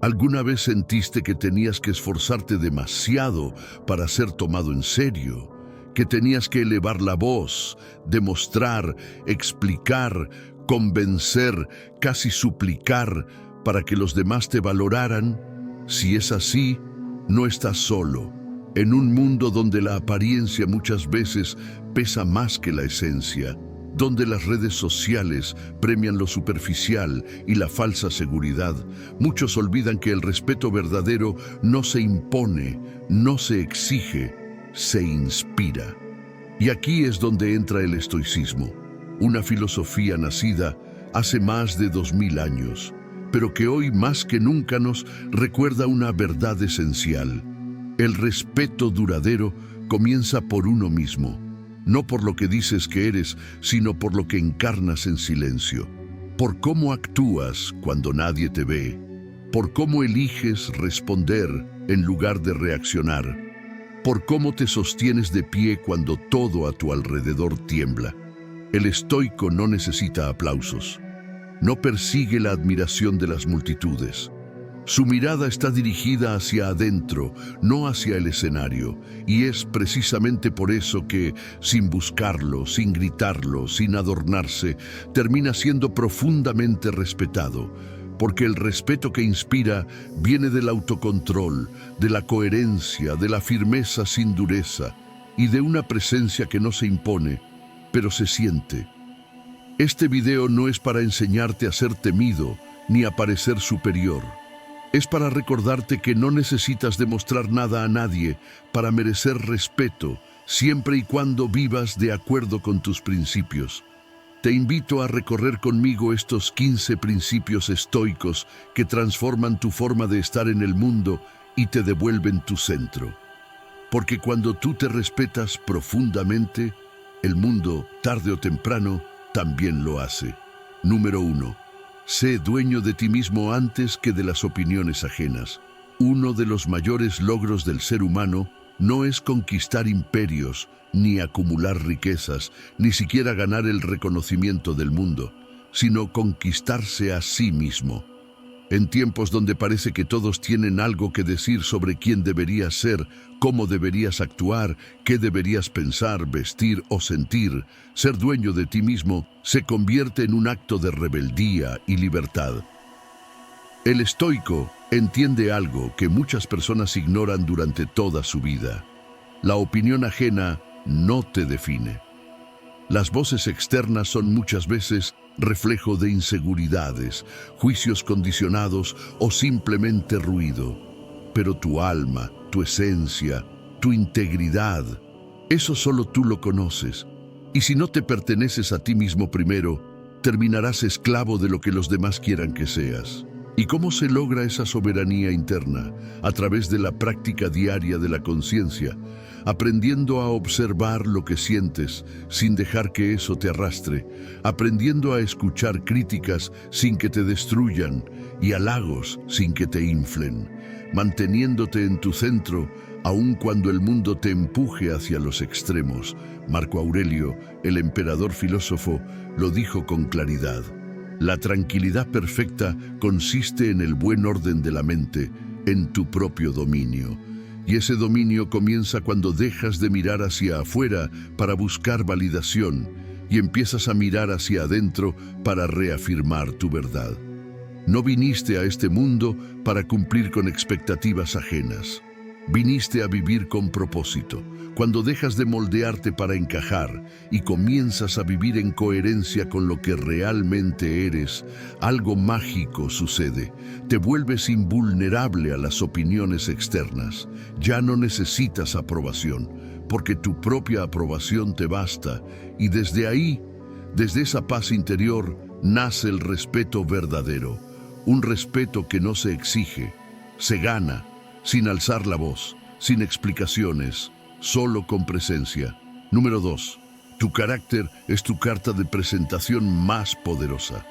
¿Alguna vez sentiste que tenías que esforzarte demasiado para ser tomado en serio? Que tenías que elevar la voz, demostrar, explicar, convencer, casi suplicar para que los demás te valoraran? Si es así, no estás solo. En un mundo donde la apariencia muchas veces pesa más que la esencia, donde las redes sociales premian lo superficial y la falsa seguridad, muchos olvidan que el respeto verdadero no se impone, no se exige, se inspira. Y aquí es donde entra el estoicismo, una filosofía nacida hace más de 2000 años, pero que hoy más que nunca nos recuerda una verdad esencial. El respeto duradero comienza por uno mismo. No por lo que dices que eres, sino por lo que encarnas en silencio, por cómo actúas cuando nadie te ve, por cómo eliges responder en lugar de reaccionar, por cómo te sostienes de pie cuando todo a tu alrededor tiembla. El estoico no necesita aplausos, no persigue la admiración de las multitudes. Su mirada está dirigida hacia adentro, no hacia el escenario, y es precisamente por eso que, sin buscarlo, sin gritarlo, sin adornarse, termina siendo profundamente respetado, porque el respeto que inspira viene del autocontrol, de la coherencia, de la firmeza sin dureza, y de una presencia que no se impone, pero se siente. Este video no es para enseñarte a ser temido, ni a parecer superior. Es para recordarte que no necesitas demostrar nada a nadie para merecer respeto, siempre y cuando vivas de acuerdo con tus principios. Te invito a recorrer conmigo estos 15 principios estoicos que transforman tu forma de estar en el mundo y te devuelven tu centro. Porque cuando tú te respetas profundamente, el mundo, tarde o temprano, también lo hace. Número 1. Sé dueño de ti mismo antes que de las opiniones ajenas. Uno de los mayores logros del ser humano no es conquistar imperios, ni acumular riquezas, ni siquiera ganar el reconocimiento del mundo, sino conquistarse a sí mismo. En tiempos donde parece que todos tienen algo que decir sobre quién deberías ser, cómo deberías actuar, qué deberías pensar, vestir o sentir, ser dueño de ti mismo se convierte en un acto de rebeldía y libertad. El estoico entiende algo que muchas personas ignoran durante toda su vida. La opinión ajena no te define. Las voces externas son muchas veces reflejo de inseguridades, juicios condicionados o simplemente ruido. Pero tu alma, tu esencia, tu integridad, eso solo tú lo conoces. Y si no te perteneces a ti mismo primero, terminarás esclavo de lo que los demás quieran que seas. ¿Y cómo se logra esa soberanía interna? A través de la práctica diaria de la conciencia, aprendiendo a observar lo que sientes sin dejar que eso te arrastre, aprendiendo a escuchar críticas sin que te destruyan y halagos sin que te inflen, manteniéndote en tu centro aun cuando el mundo te empuje hacia los extremos. Marco Aurelio, el emperador filósofo, lo dijo con claridad. La tranquilidad perfecta consiste en el buen orden de la mente, en tu propio dominio. Y ese dominio comienza cuando dejas de mirar hacia afuera para buscar validación y empiezas a mirar hacia adentro para reafirmar tu verdad. No viniste a este mundo para cumplir con expectativas ajenas. Viniste a vivir con propósito. Cuando dejas de moldearte para encajar y comienzas a vivir en coherencia con lo que realmente eres, algo mágico sucede. Te vuelves invulnerable a las opiniones externas. Ya no necesitas aprobación, porque tu propia aprobación te basta. Y desde ahí, desde esa paz interior, nace el respeto verdadero. Un respeto que no se exige, se gana, sin alzar la voz, sin explicaciones, solo con presencia. Número 2. Tu carácter es tu carta de presentación más poderosa.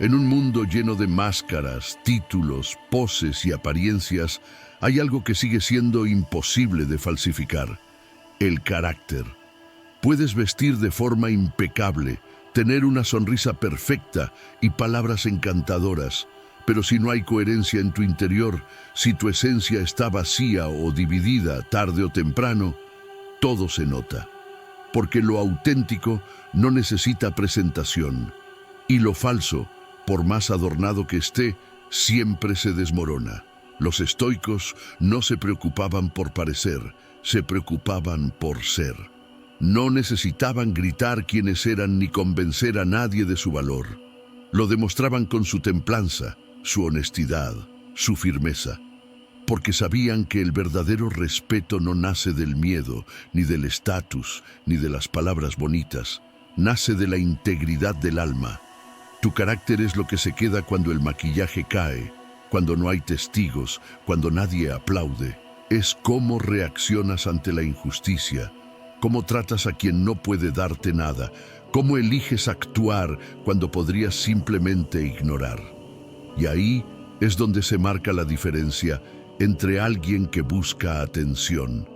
En un mundo lleno de máscaras, títulos, poses y apariencias, hay algo que sigue siendo imposible de falsificar: el carácter. Puedes vestir de forma impecable, tener una sonrisa perfecta y palabras encantadoras, Pero si no hay coherencia en tu interior, si tu esencia está vacía o dividida tarde o temprano, todo se nota. Porque lo auténtico no necesita presentación. Y lo falso, por más adornado que esté, siempre se desmorona. Los estoicos no se preocupaban por parecer, se preocupaban por ser. No necesitaban gritar quiénes eran ni convencer a nadie de su valor. Lo demostraban con su templanza, su honestidad, su firmeza, porque sabían que el verdadero respeto no nace del miedo, ni del estatus, ni de las palabras bonitas, nace de la integridad del alma. Tu carácter es lo que se queda cuando el maquillaje cae, cuando no hay testigos, cuando nadie aplaude. Es cómo reaccionas ante la injusticia, cómo tratas a quien no puede darte nada, cómo eliges actuar cuando podrías simplemente ignorar. Y ahí es donde se marca la diferencia entre alguien que busca atención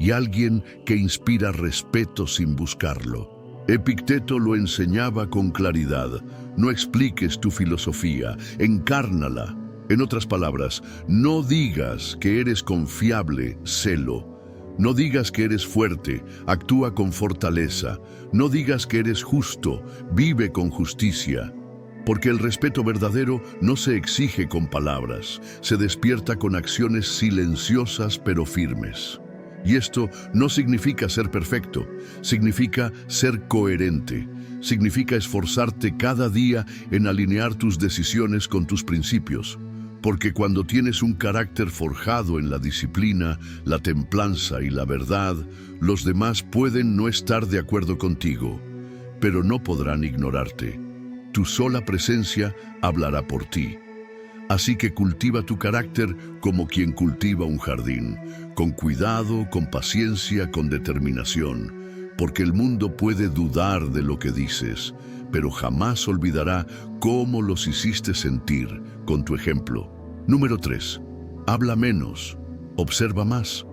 y alguien que inspira respeto sin buscarlo. Epicteto lo enseñaba con claridad. No expliques tu filosofía, encárnala. En otras palabras, no digas que eres confiable, sélo. No digas que eres fuerte, actúa con fortaleza. No digas que eres justo, vive con justicia. Porque el respeto verdadero no se exige con palabras, se despierta con acciones silenciosas pero firmes. Y esto no significa ser perfecto, significa ser coherente, significa esforzarte cada día en alinear tus decisiones con tus principios. Porque cuando tienes un carácter forjado en la disciplina, la templanza y la verdad, los demás pueden no estar de acuerdo contigo, pero no podrán ignorarte. Tu sola presencia hablará por ti. Así que cultiva tu carácter como quien cultiva un jardín, con cuidado, con paciencia, con determinación, porque el mundo puede dudar de lo que dices, pero jamás olvidará cómo los hiciste sentir con tu ejemplo. Número 3. Habla menos, observa más.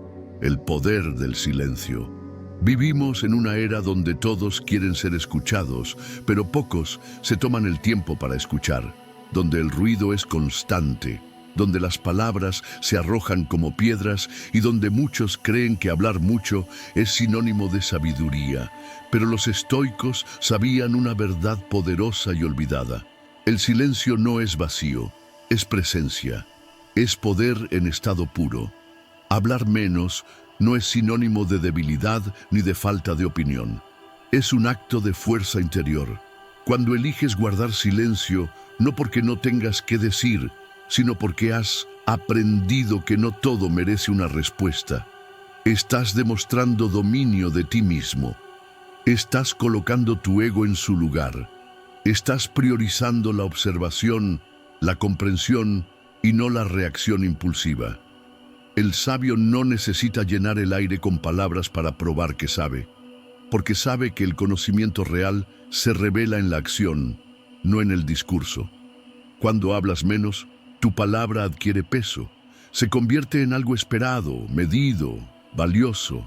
El poder del silencio. Vivimos en una era donde todos quieren ser escuchados, pero pocos se toman el tiempo para escuchar, donde el ruido es constante, donde las palabras se arrojan como piedras y donde muchos creen que hablar mucho es sinónimo de sabiduría. Pero los estoicos sabían una verdad poderosa y olvidada. El silencio no es vacío, es presencia, es poder en estado puro. Hablar menos no es sinónimo de debilidad ni de falta de opinión. Es un acto de fuerza interior. Cuando eliges guardar silencio, no porque no tengas qué decir, sino porque has aprendido que no todo merece una respuesta. Estás demostrando dominio de ti mismo. Estás colocando tu ego en su lugar. Estás priorizando la observación, la comprensión y no la reacción impulsiva. El sabio no necesita llenar el aire con palabras para probar que sabe, porque sabe que el conocimiento real se revela en la acción, no en el discurso. Cuando hablas menos, tu palabra adquiere peso, se convierte en algo esperado, medido, valioso.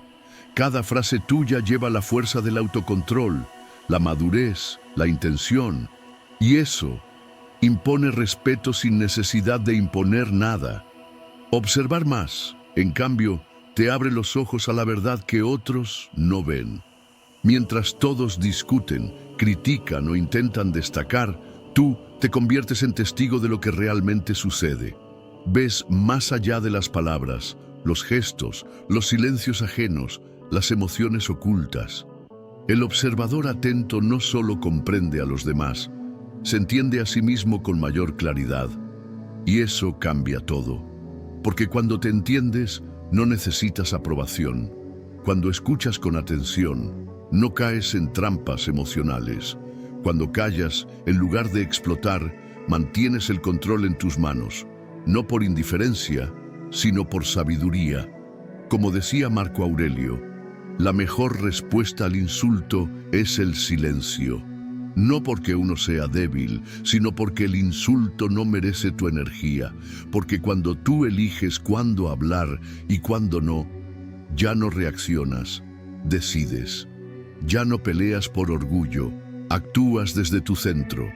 Cada frase tuya lleva la fuerza del autocontrol, la madurez, la intención, y eso impone respeto sin necesidad de imponer nada. Observar más, en cambio, te abre los ojos a la verdad que otros no ven. Mientras todos discuten, critican o intentan destacar, tú te conviertes en testigo de lo que realmente sucede. Ves más allá de las palabras, los gestos, los silencios ajenos, las emociones ocultas. El observador atento no solo comprende a los demás, se entiende a sí mismo con mayor claridad. Y eso cambia todo. Porque cuando te entiendes, no necesitas aprobación. Cuando escuchas con atención, no caes en trampas emocionales. Cuando callas, en lugar de explotar, mantienes el control en tus manos, no por indiferencia, sino por sabiduría. Como decía Marco Aurelio, la mejor respuesta al insulto es el silencio. No porque uno sea débil, sino porque el insulto no merece tu energía, porque cuando tú eliges cuándo hablar y cuándo no, ya no reaccionas, decides. Ya no peleas por orgullo, actúas desde tu centro.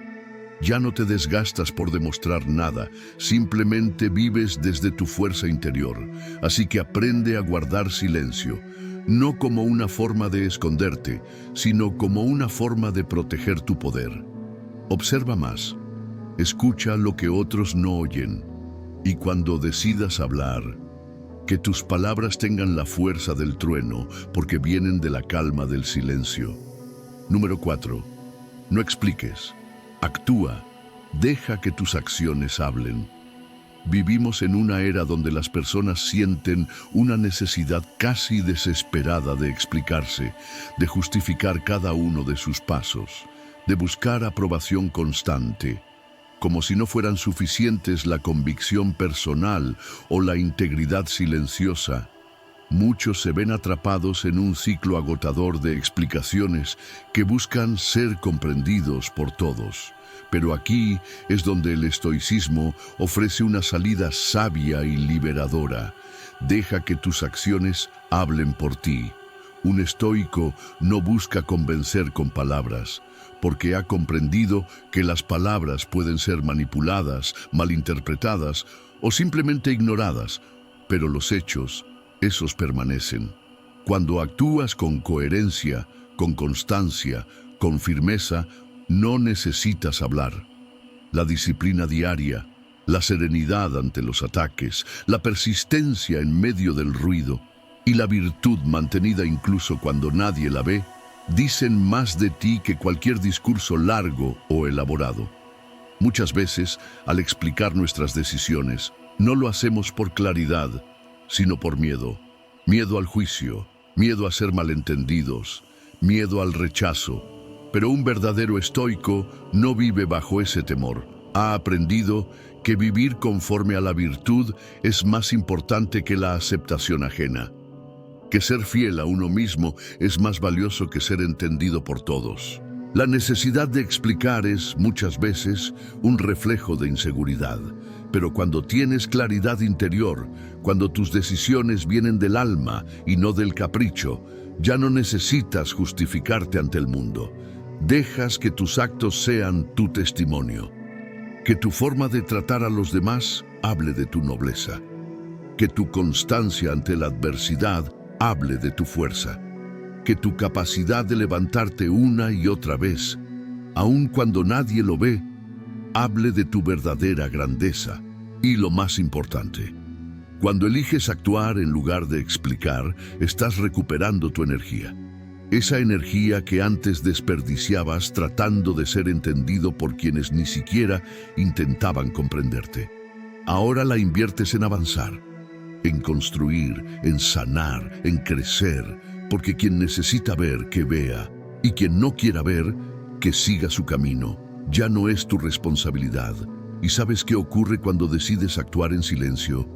Ya no te desgastas por demostrar nada, simplemente vives desde tu fuerza interior. Así que aprende a guardar silencio, no como una forma de esconderte, sino como una forma de proteger tu poder. Observa más, escucha lo que otros no oyen, y cuando decidas hablar, que tus palabras tengan la fuerza del trueno, porque vienen de la calma del silencio. Número 4. No expliques. Actúa. Deja que tus acciones hablen. Vivimos en una era donde las personas sienten una necesidad casi desesperada de explicarse, de justificar cada uno de sus pasos, de buscar aprobación constante, como si no fueran suficientes la convicción personal o la integridad silenciosa. Muchos se ven atrapados en un ciclo agotador de explicaciones que buscan ser comprendidos por todos. Pero aquí es donde el estoicismo ofrece una salida sabia y liberadora. Deja que tus acciones hablen por ti. Un estoico no busca convencer con palabras, porque ha comprendido que las palabras pueden ser manipuladas, malinterpretadas o simplemente ignoradas, pero los hechos, esos permanecen. Cuando actúas con coherencia, con constancia, con firmeza, no necesitas hablar. La disciplina diaria, la serenidad ante los ataques, la persistencia en medio del ruido y la virtud mantenida incluso cuando nadie la ve, dicen más de ti que cualquier discurso largo o elaborado. Muchas veces, al explicar nuestras decisiones, no lo hacemos por claridad, sino por miedo. Miedo al juicio, miedo a ser malentendidos, miedo al rechazo. Pero un verdadero estoico no vive bajo ese temor. Ha aprendido que vivir conforme a la virtud es más importante que la aceptación ajena. Que ser fiel a uno mismo es más valioso que ser entendido por todos. La necesidad de explicar es, muchas veces, un reflejo de inseguridad. Pero cuando tienes claridad interior, cuando tus decisiones vienen del alma y no del capricho, ya no necesitas justificarte ante el mundo. Dejas que tus actos sean tu testimonio. Que tu forma de tratar a los demás hable de tu nobleza. Que tu constancia ante la adversidad hable de tu fuerza. Que tu capacidad de levantarte una y otra vez, aun cuando nadie lo ve, hable de tu verdadera grandeza. Y lo más importante, cuando eliges actuar en lugar de explicar, estás recuperando tu energía. Esa energía que antes desperdiciabas tratando de ser entendido por quienes ni siquiera intentaban comprenderte. Ahora la inviertes en avanzar, en construir, en sanar, en crecer, porque quien necesita ver, que vea, y quien no quiera ver, que siga su camino. Ya no es tu responsabilidad. ¿Y sabes qué ocurre cuando decides actuar en silencio?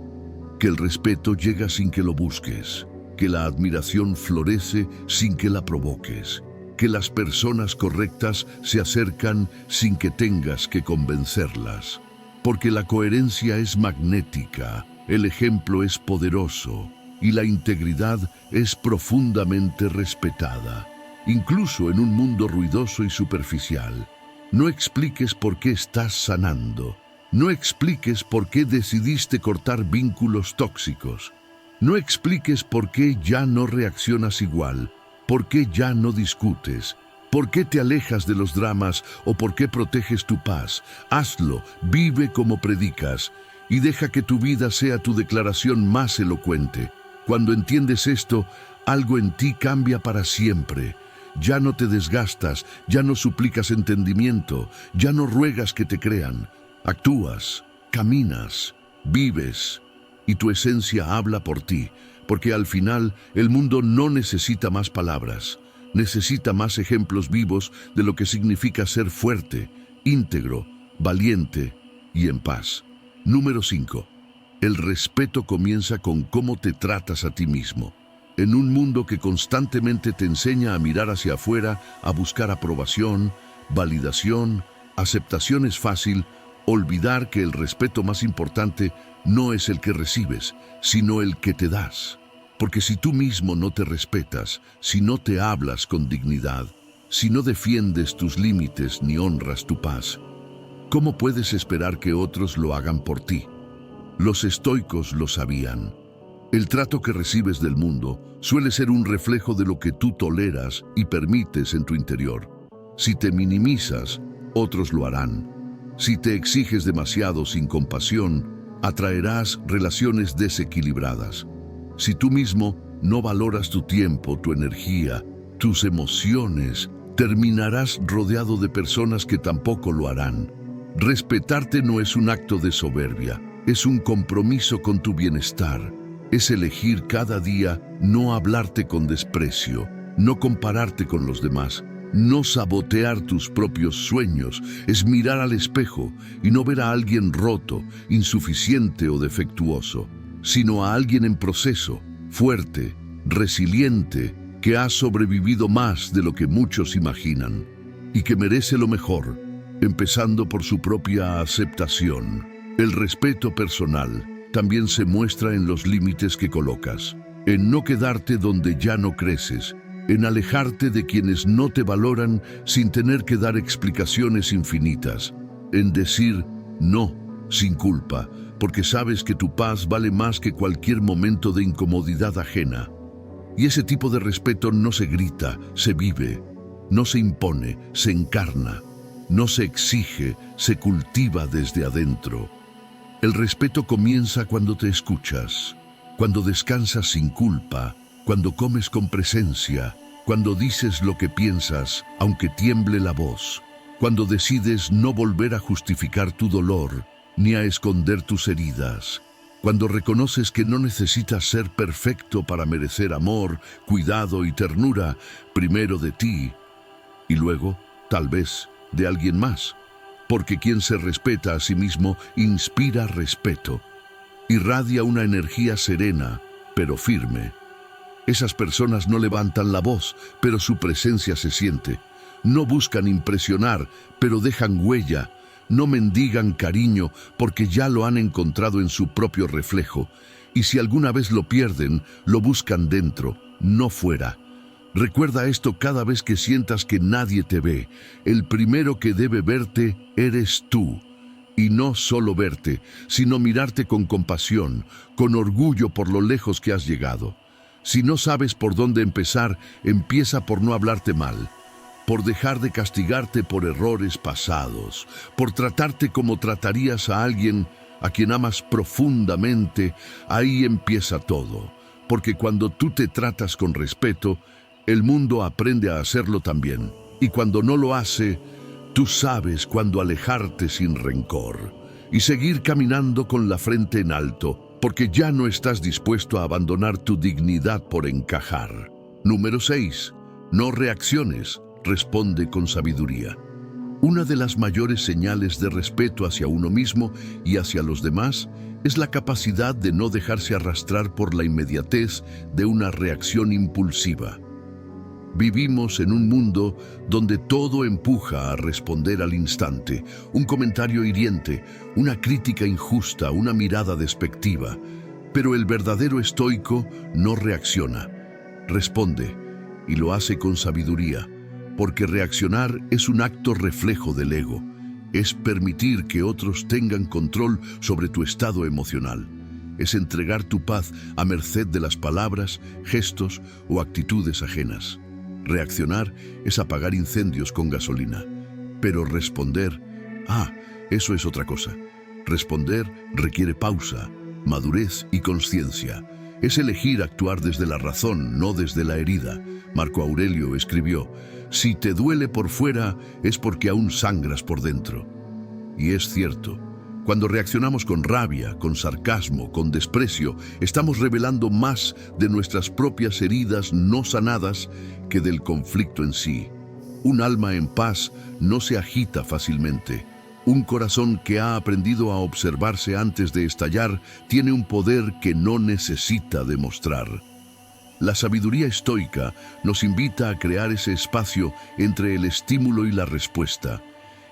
Que el respeto llega sin que lo busques, que la admiración florece sin que la provoques, que las personas correctas se acercan sin que tengas que convencerlas. Porque la coherencia es magnética, el ejemplo es poderoso y la integridad es profundamente respetada, incluso en un mundo ruidoso y superficial. No expliques por qué estás sanando. No expliques por qué decidiste cortar vínculos tóxicos. No expliques por qué ya no reaccionas igual, por qué ya no discutes, por qué te alejas de los dramas o por qué proteges tu paz. Hazlo, vive como predicas y deja que tu vida sea tu declaración más elocuente. Cuando entiendes esto, algo en ti cambia para siempre. Ya no te desgastas, ya no suplicas entendimiento, ya no ruegas que te crean. Actúas, caminas, vives y tu esencia habla por ti, porque al final el mundo no necesita más palabras, necesita más ejemplos vivos de lo que significa ser fuerte, íntegro, valiente y en paz. Número 5. El respeto comienza con cómo te tratas a ti mismo. En un mundo que constantemente te enseña a mirar hacia afuera, a buscar aprobación, validación, aceptación es fácil, olvidar que el respeto más importante no es el que recibes, sino el que te das. Porque si tú mismo no te respetas, si no te hablas con dignidad, si no defiendes tus límites ni honras tu paz, ¿Cómo puedes esperar que otros lo hagan por ti? Los estoicos lo sabían. El trato que recibes del mundo suele ser un reflejo de lo que tú toleras y permites en tu interior. Si te minimizas, otros lo harán. Si te exiges demasiado sin compasión, atraerás relaciones desequilibradas. Si tú mismo no valoras tu tiempo, tu energía, tus emociones, terminarás rodeado de personas que tampoco lo harán. Respetarte no es un acto de soberbia, es un compromiso con tu bienestar. Es elegir cada día no hablarte con desprecio, no compararte con los demás, no sabotear tus propios sueños. Es mirar al espejo y no ver a alguien roto, insuficiente o defectuoso, sino a alguien en proceso, fuerte, resiliente, que ha sobrevivido más de lo que muchos imaginan y que merece lo mejor, empezando por su propia aceptación. El respeto personal también se muestra en los límites que colocas, en no quedarte donde ya no creces, en alejarte de quienes no te valoran sin tener que dar explicaciones infinitas, en decir no sin culpa, porque sabes que tu paz vale más que cualquier momento de incomodidad ajena. Y ese tipo de respeto no se grita, se vive, no se impone, se encarna, no se exige, se cultiva desde adentro. El respeto comienza cuando te escuchas, cuando descansas sin culpa, cuando comes con presencia, cuando dices lo que piensas, aunque tiemble la voz, cuando decides no volver a justificar tu dolor, ni a esconder tus heridas, cuando reconoces que no necesitas ser perfecto para merecer amor, cuidado y ternura, primero de ti, y luego, tal vez, de alguien más. Porque quien se respeta a sí mismo inspira respeto, irradia una energía serena, pero firme. Esas personas no levantan la voz, pero su presencia se siente. No buscan impresionar, pero dejan huella. No mendigan cariño, porque ya lo han encontrado en su propio reflejo. Y si alguna vez lo pierden, lo buscan dentro, no fuera. Recuerda esto cada vez que sientas que nadie te ve. El primero que debe verte eres tú. Y no solo verte, sino mirarte con compasión, con orgullo por lo lejos que has llegado. Si no sabes por dónde empezar, empieza por no hablarte mal, por dejar de castigarte por errores pasados, por tratarte como tratarías a alguien a quien amas profundamente. Ahí empieza todo, porque cuando tú te tratas con respeto, el mundo aprende a hacerlo también. Y cuando no lo hace, tú sabes cuándo alejarte sin rencor y seguir caminando con la frente en alto, porque ya no estás dispuesto a abandonar tu dignidad por encajar. Número 6. No reacciones, responde con sabiduría. Una de las mayores señales de respeto hacia uno mismo y hacia los demás es la capacidad de no dejarse arrastrar por la inmediatez de una reacción impulsiva. Vivimos en un mundo donde todo empuja a responder al instante, un comentario hiriente, una crítica injusta, una mirada despectiva. Pero el verdadero estoico no reacciona, responde, y lo hace con sabiduría, porque reaccionar es un acto reflejo del ego, es permitir que otros tengan control sobre tu estado emocional, es entregar tu paz a merced de las palabras, gestos o actitudes ajenas. Reaccionar es apagar incendios con gasolina, pero responder, eso es otra cosa. Responder requiere pausa, madurez y conciencia. Es elegir actuar desde la razón, no desde la herida. Marco Aurelio escribió, si te duele por fuera es porque aún sangras por dentro. Y es cierto. Cuando reaccionamos con rabia, con sarcasmo, con desprecio, estamos revelando más de nuestras propias heridas no sanadas que del conflicto en sí. Un alma en paz no se agita fácilmente. Un corazón que ha aprendido a observarse antes de estallar tiene un poder que no necesita demostrar. La sabiduría estoica nos invita a crear ese espacio entre el estímulo y la respuesta.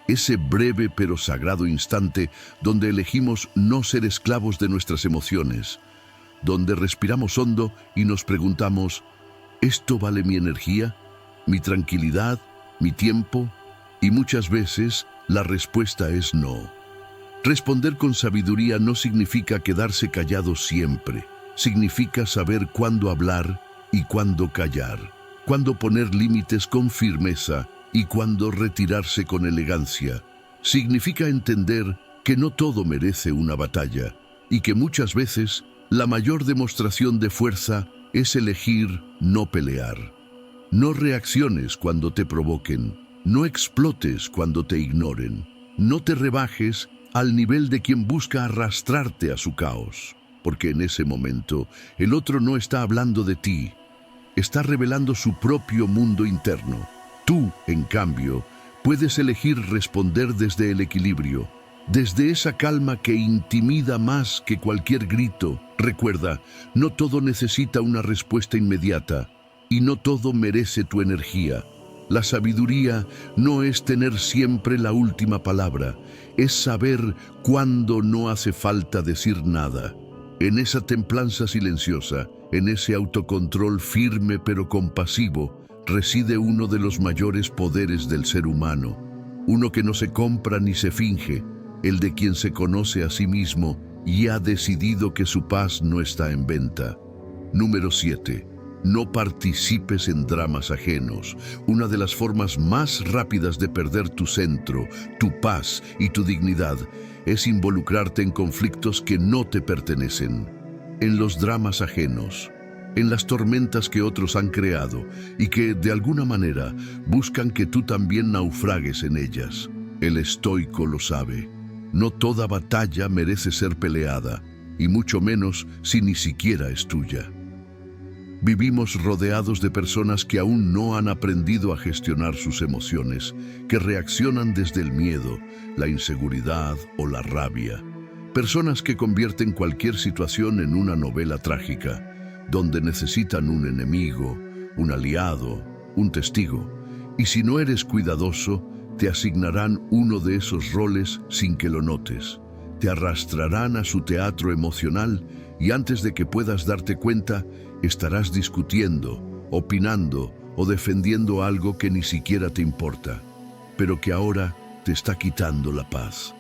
Ese breve pero sagrado instante donde elegimos no ser esclavos de nuestras emociones, donde respiramos hondo y nos preguntamos, ¿esto vale mi energía, mi tranquilidad, mi tiempo? Y muchas veces La respuesta es no. Responder con sabiduría no significa quedarse callado siempre. Significa saber cuándo hablar y cuándo callar, cuándo poner límites con firmeza y cuándo retirarse con elegancia. Significa entender que no todo merece una batalla y que muchas veces la mayor demostración de fuerza es elegir no pelear. No reacciones cuando te provoquen, no explotes cuando te ignoren, no te rebajes al nivel de quien busca arrastrarte a su caos, porque en ese momento el otro no está hablando de ti, está revelando su propio mundo interno. Tú, en cambio, puedes elegir responder desde el equilibrio, desde esa calma que intimida más que cualquier grito. Recuerda, no todo necesita una respuesta inmediata y no todo merece tu energía. La sabiduría no es tener siempre la última palabra, es saber cuándo no hace falta decir nada. En esa templanza silenciosa, en ese autocontrol firme pero compasivo, reside uno de los mayores poderes del ser humano, uno que no se compra ni se finge, el de quien se conoce a sí mismo y ha decidido que su paz no está en venta. Número 7. No participes en dramas ajenos. Una de las formas más rápidas de perder tu centro, tu paz y tu dignidad es involucrarte en conflictos que no te pertenecen. En los dramas ajenos, en las tormentas que otros han creado y que, de alguna manera, buscan que tú también naufragues en ellas. El estoico lo sabe. No toda batalla merece ser peleada, y mucho menos si ni siquiera es tuya. Vivimos rodeados de personas que aún no han aprendido a gestionar sus emociones, que reaccionan desde el miedo, la inseguridad o la rabia. Personas que convierten cualquier situación en una novela trágica, donde necesitan un enemigo, un aliado, un testigo. Y si no eres cuidadoso, te asignarán uno de esos roles sin que lo notes. Te arrastrarán a su teatro emocional y antes de que puedas darte cuenta, estarás discutiendo, opinando o defendiendo algo que ni siquiera te importa, pero que ahora te está quitando la paz.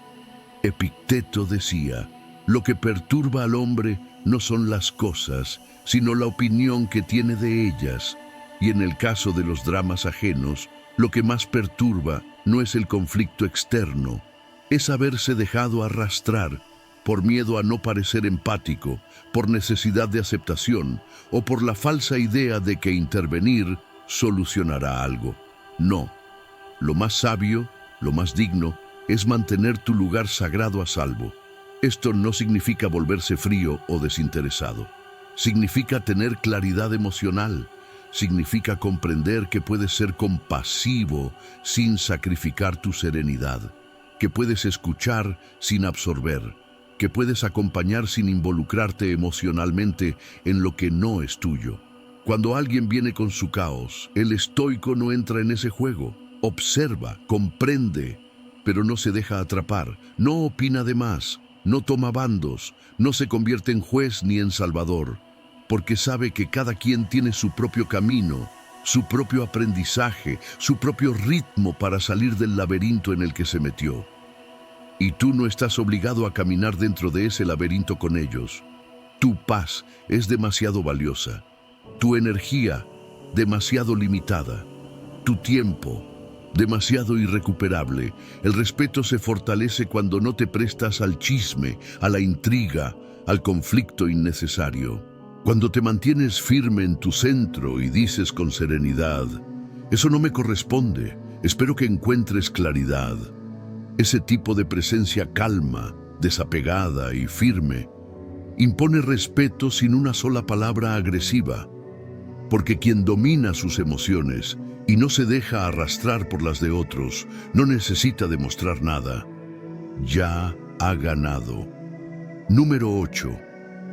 Epicteto decía, lo que perturba al hombre no son las cosas, sino la opinión que tiene de ellas. Y en el caso de los dramas ajenos, lo que más perturba no es el conflicto externo, es haberse dejado arrastrar por miedo a no parecer empático, por necesidad de aceptación o por la falsa idea de que intervenir solucionará algo. No, lo más sabio, lo más digno, es mantener tu lugar sagrado a salvo. Esto no significa volverse frío o desinteresado. Significa tener claridad emocional. Significa comprender que puedes ser compasivo sin sacrificar tu serenidad, que puedes escuchar sin absorber, que puedes acompañar sin involucrarte emocionalmente en lo que no es tuyo. Cuando alguien viene con su caos, el estoico no entra en ese juego. Observa, comprende, pero no se deja atrapar, no opina de más, no toma bandos, no se convierte en juez ni en salvador, porque sabe que cada quien tiene su propio camino, su propio aprendizaje, su propio ritmo para salir del laberinto en el que se metió. Y tú no estás obligado a caminar dentro de ese laberinto con ellos. Tu paz es demasiado valiosa, tu energía demasiado limitada, tu tiempo demasiado irrecuperable. El respeto se fortalece cuando no te prestas al chisme, a la intriga, al conflicto innecesario. Cuando te mantienes firme en tu centro y dices con serenidad, eso no me corresponde, espero que encuentres claridad. Ese tipo de presencia calma, desapegada y firme, impone respeto sin una sola palabra agresiva, porque quien domina sus emociones y no se deja arrastrar por las de otros, no necesita demostrar nada. Ya ha ganado. Número 8.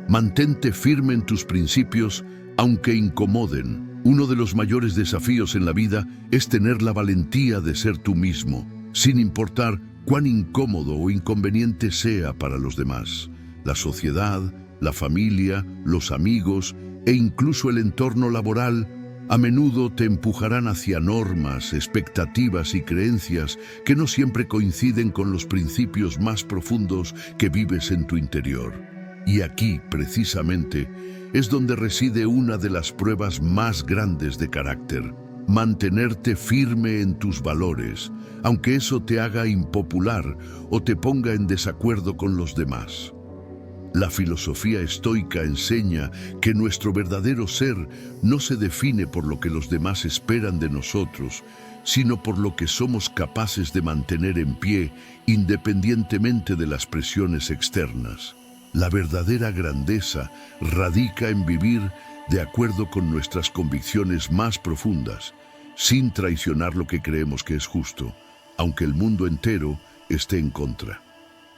Mantente firme en tus principios, aunque incomoden. Uno de los mayores desafíos en la vida es tener la valentía de ser tú mismo, sin importar cuán incómodo o inconveniente sea para los demás. La sociedad, la familia, los amigos e incluso el entorno laboral A menudo te empujarán hacia normas, expectativas y creencias que no siempre coinciden con los principios más profundos que vives en tu interior. Y aquí, precisamente, es donde reside una de las pruebas más grandes de carácter. Mantenerte firme en tus valores, aunque eso te haga impopular o te ponga en desacuerdo con los demás. La filosofía estoica enseña que nuestro verdadero ser no se define por lo que los demás esperan de nosotros, sino por lo que somos capaces de mantener en pie independientemente de las presiones externas. La verdadera grandeza radica en vivir de acuerdo con nuestras convicciones más profundas, sin traicionar lo que creemos que es justo, aunque el mundo entero esté en contra.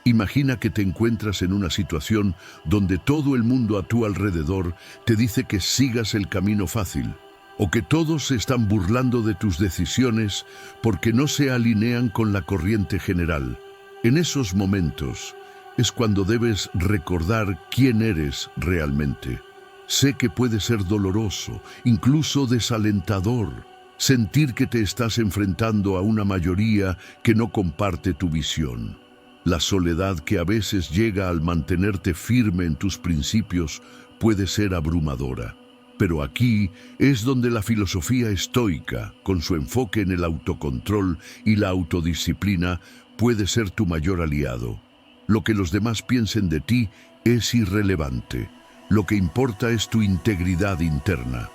Imagina que te encuentras en una situación donde todo el mundo a tu alrededor te dice que sigas el camino fácil, o que todos se están burlando de tus decisiones porque no se alinean con la corriente general. En esos momentos es cuando debes recordar quién eres realmente. Sé que puede ser doloroso, incluso desalentador, sentir que te estás enfrentando a una mayoría que no comparte tu visión. La soledad que a veces llega al mantenerte firme en tus principios puede ser abrumadora. Pero aquí es donde la filosofía estoica, con su enfoque en el autocontrol y la autodisciplina, puede ser tu mayor aliado. Lo que los demás piensen de ti es irrelevante. Lo que importa es tu integridad interna.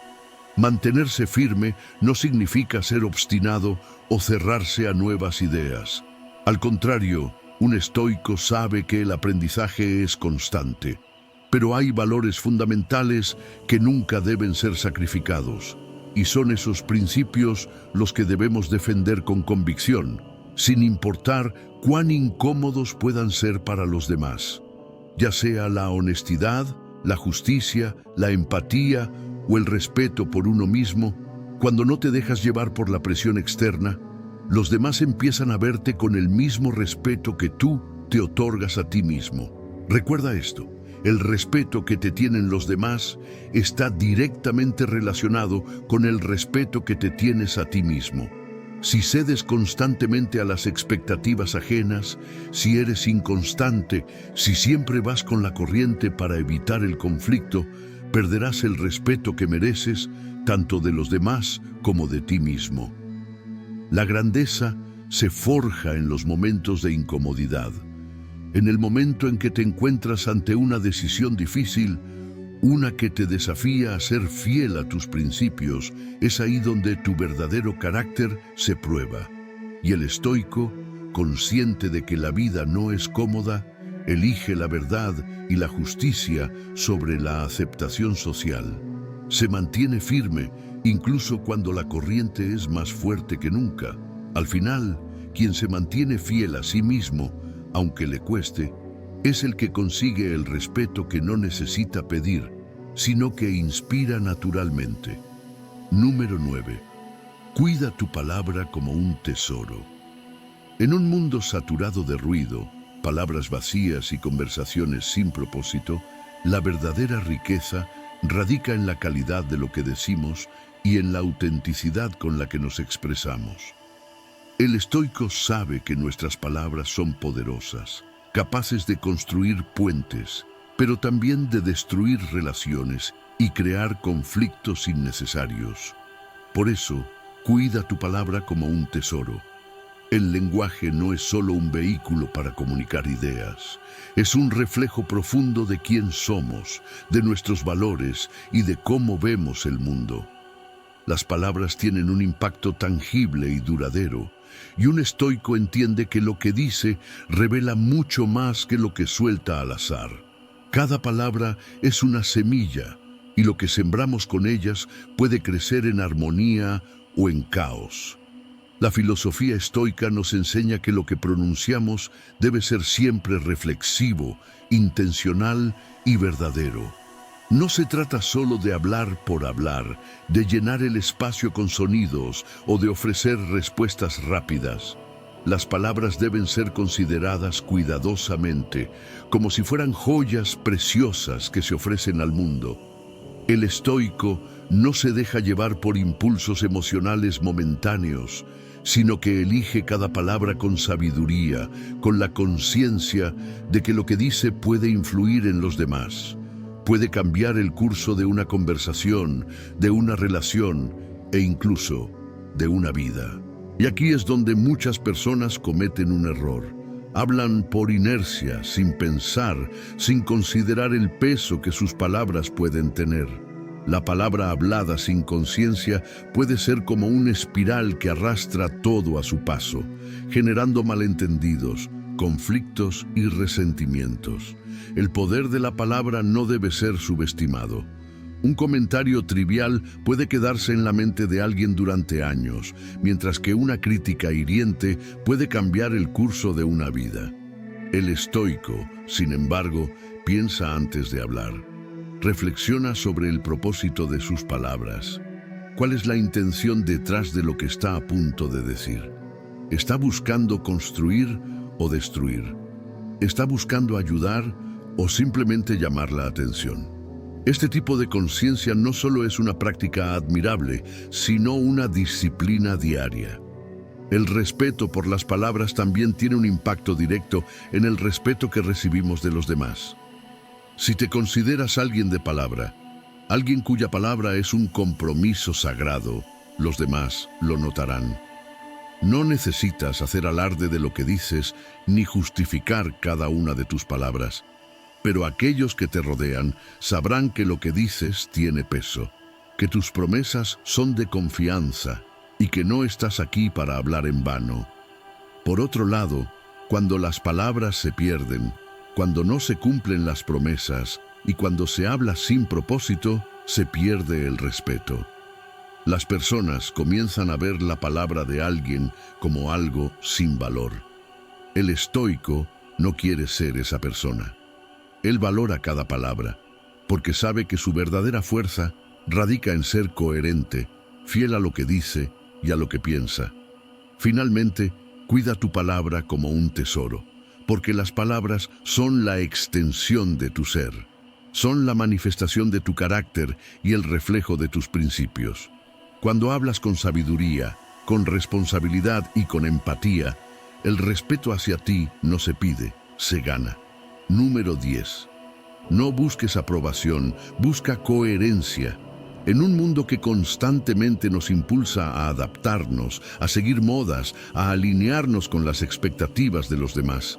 Mantenerse firme no significa ser obstinado o cerrarse a nuevas ideas. Al contrario, un estoico sabe que el aprendizaje es constante, pero hay valores fundamentales que nunca deben ser sacrificados, y son esos principios los que debemos defender con convicción, sin importar cuán incómodos puedan ser para los demás. Ya sea la honestidad, la justicia, la empatía o el respeto por uno mismo, cuando no te dejas llevar por la presión externa, los demás empiezan a verte con el mismo respeto que tú te otorgas a ti mismo. Recuerda esto, el respeto que te tienen los demás está directamente relacionado con el respeto que te tienes a ti mismo. Si cedes constantemente a las expectativas ajenas, si eres inconstante, si siempre vas con la corriente para evitar el conflicto, perderás el respeto que mereces tanto de los demás como de ti mismo. La grandeza se forja en los momentos de incomodidad. En el momento en que te encuentras ante una decisión difícil, una que te desafía a ser fiel a tus principios, es ahí donde tu verdadero carácter se prueba. Y el estoico, consciente de que la vida no es cómoda, elige la verdad y la justicia sobre la aceptación social. Se mantiene firme, incluso cuando la corriente es más fuerte que nunca. Al final, quien se mantiene fiel a sí mismo, aunque le cueste, es el que consigue el respeto que no necesita pedir, sino que inspira naturalmente. Número 9. Cuida tu palabra como un tesoro. En un mundo saturado de ruido, palabras vacías y conversaciones sin propósito, la verdadera riqueza radica en la calidad de lo que decimos y en la autenticidad con la que nos expresamos. El estoico sabe que nuestras palabras son poderosas, capaces de construir puentes, pero también de destruir relaciones y crear conflictos innecesarios. Por eso, cuida tu palabra como un tesoro. El lenguaje no es solo un vehículo para comunicar ideas, es un reflejo profundo de quién somos, de nuestros valores y de cómo vemos el mundo. Las palabras tienen un impacto tangible y duradero, y un estoico entiende que lo que dice revela mucho más que lo que suelta al azar. Cada palabra es una semilla, y lo que sembramos con ellas puede crecer en armonía o en caos. La filosofía estoica nos enseña que lo que pronunciamos debe ser siempre reflexivo, intencional y verdadero. No se trata solo de hablar por hablar, de llenar el espacio con sonidos o de ofrecer respuestas rápidas. Las palabras deben ser consideradas cuidadosamente, como si fueran joyas preciosas que se ofrecen al mundo. El estoico no se deja llevar por impulsos emocionales momentáneos, sino que elige cada palabra con sabiduría, con la conciencia de que lo que dice puede influir en los demás, puede cambiar el curso de una conversación, de una relación e incluso de una vida. Y aquí es donde muchas personas cometen un error. Hablan por inercia, sin pensar, sin considerar el peso que sus palabras pueden tener. La palabra hablada sin conciencia puede ser como una espiral que arrastra todo a su paso, generando malentendidos, conflictos y resentimientos. El poder de la palabra no debe ser subestimado. Un comentario trivial puede quedarse en la mente de alguien durante años, mientras que una crítica hiriente puede cambiar el curso de una vida. El estoico, sin embargo, piensa antes de hablar. Reflexiona sobre el propósito de sus palabras. ¿Cuál es la intención detrás de lo que está a punto de decir? ¿Está buscando construir o destruir? ¿Está buscando ayudar o simplemente llamar la atención? Este tipo de conciencia no solo es una práctica admirable, sino una disciplina diaria. El respeto por las palabras también tiene un impacto directo en el respeto que recibimos de los demás. Si te consideras alguien de palabra, alguien cuya palabra es un compromiso sagrado, los demás lo notarán. No necesitas hacer alarde de lo que dices ni justificar cada una de tus palabras. Pero aquellos que te rodean sabrán que lo que dices tiene peso, que tus promesas son de confianza y que no estás aquí para hablar en vano. Por otro lado, cuando las palabras se pierden, cuando no se cumplen las promesas y cuando se habla sin propósito, se pierde el respeto. Las personas comienzan a ver la palabra de alguien como algo sin valor. El estoico no quiere ser esa persona. Él valora cada palabra, porque sabe que su verdadera fuerza radica en ser coherente, fiel a lo que dice y a lo que piensa. Finalmente, cuida tu palabra como un tesoro, porque las palabras son la extensión de tu ser, son la manifestación de tu carácter y el reflejo de tus principios. Cuando hablas con sabiduría, con responsabilidad y con empatía, el respeto hacia ti no se pide, se gana. Número 10. No busques aprobación, busca coherencia. En un mundo que constantemente nos impulsa a adaptarnos, a seguir modas, a alinearnos con las expectativas de los demás,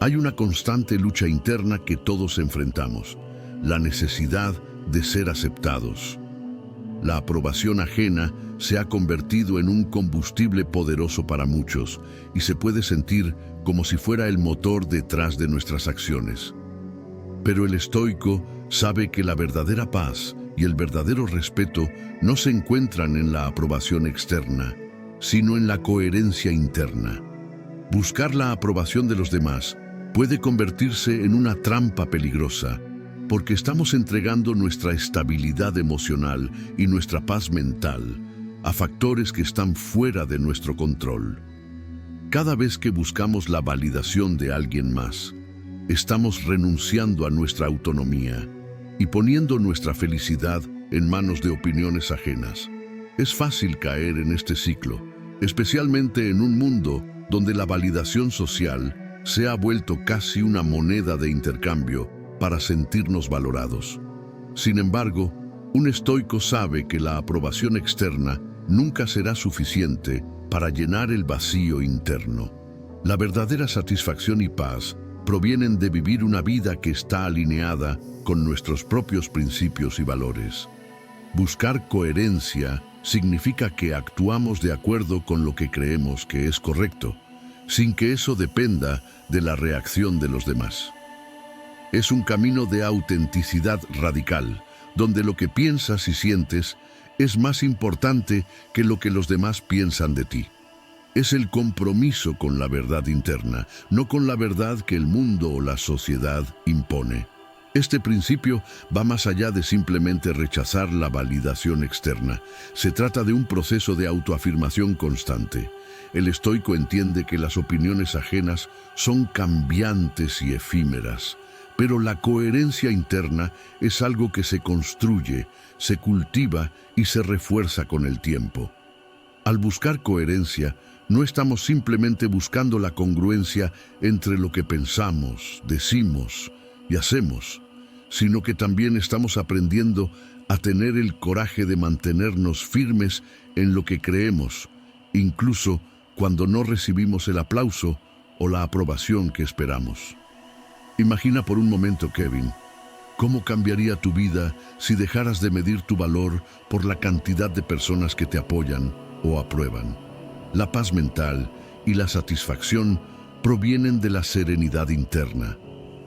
hay una constante lucha interna que todos enfrentamos, la necesidad de ser aceptados. La aprobación ajena se ha convertido en un combustible poderoso para muchos y se puede sentir como si fuera el motor detrás de nuestras acciones. Pero el estoico sabe que la verdadera paz y el verdadero respeto no se encuentran en la aprobación externa, sino en la coherencia interna. Buscar la aprobación de los demás puede convertirse en una trampa peligrosa, porque estamos entregando nuestra estabilidad emocional y nuestra paz mental a factores que están fuera de nuestro control. Cada vez que buscamos la validación de alguien más, estamos renunciando a nuestra autonomía y poniendo nuestra felicidad en manos de opiniones ajenas. Es fácil caer en este ciclo, especialmente en un mundo donde la validación social se ha vuelto casi una moneda de intercambio para sentirnos valorados. Sin embargo, un estoico sabe que la aprobación externa nunca será suficiente para llenar el vacío interno. La verdadera satisfacción y paz provienen de vivir una vida que está alineada con nuestros propios principios y valores. Buscar coherencia significa que actuamos de acuerdo con lo que creemos que es correcto, sin que eso dependa de la reacción de los demás. Es un camino de autenticidad radical, donde lo que piensas y sientes es más importante que lo que los demás piensan de ti. Es el compromiso con la verdad interna, no con la verdad que el mundo o la sociedad impone. Este principio va más allá de simplemente rechazar la validación externa. Se trata de un proceso de autoafirmación constante. El estoico entiende que las opiniones ajenas son cambiantes y efímeras, Pero la coherencia interna es algo que se construye, se cultiva y se refuerza con el tiempo. Al buscar coherencia, no estamos simplemente buscando la congruencia entre lo que pensamos, decimos y hacemos, sino que también estamos aprendiendo a tener el coraje de mantenernos firmes en lo que creemos, incluso cuando no recibimos el aplauso o la aprobación que esperamos. Imagina por un momento, Kevin, cómo cambiaría tu vida si dejaras de medir tu valor por la cantidad de personas que te apoyan o aprueban. La paz mental y la satisfacción provienen de la serenidad interna,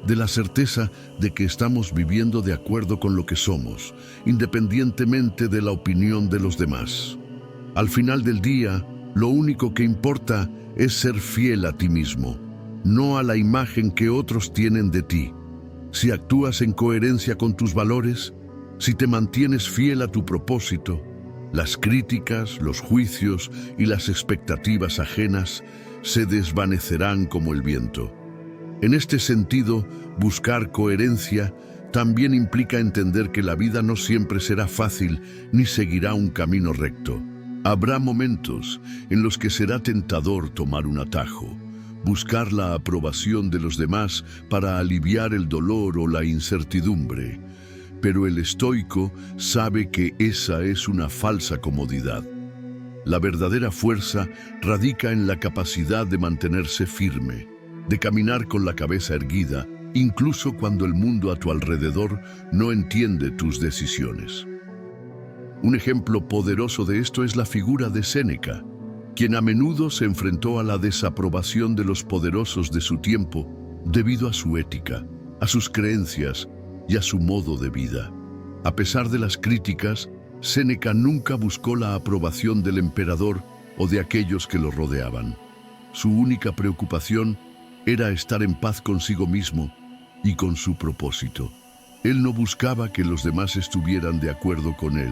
de la certeza de que estamos viviendo de acuerdo con lo que somos, independientemente de la opinión de los demás. Al final del día, lo único que importa es ser fiel a ti mismo, no a la imagen que otros tienen de ti. Si actúas en coherencia con tus valores, si te mantienes fiel a tu propósito, las críticas, los juicios y las expectativas ajenas se desvanecerán como el viento. En este sentido, buscar coherencia también implica entender que la vida no siempre será fácil ni seguirá un camino recto. Habrá momentos en los que será tentador tomar un atajo, buscar la aprobación de los demás para aliviar el dolor o la incertidumbre. Pero el estoico sabe que esa es una falsa comodidad. La verdadera fuerza radica en la capacidad de mantenerse firme, de caminar con la cabeza erguida, incluso cuando el mundo a tu alrededor no entiende tus decisiones. Un ejemplo poderoso de esto es la figura de Séneca, quien a menudo se enfrentó a la desaprobación de los poderosos de su tiempo debido a su ética, a sus creencias y a su modo de vida. A pesar de las críticas, Séneca nunca buscó la aprobación del emperador o de aquellos que lo rodeaban. Su única preocupación era estar en paz consigo mismo y con su propósito. Él no buscaba que los demás estuvieran de acuerdo con él,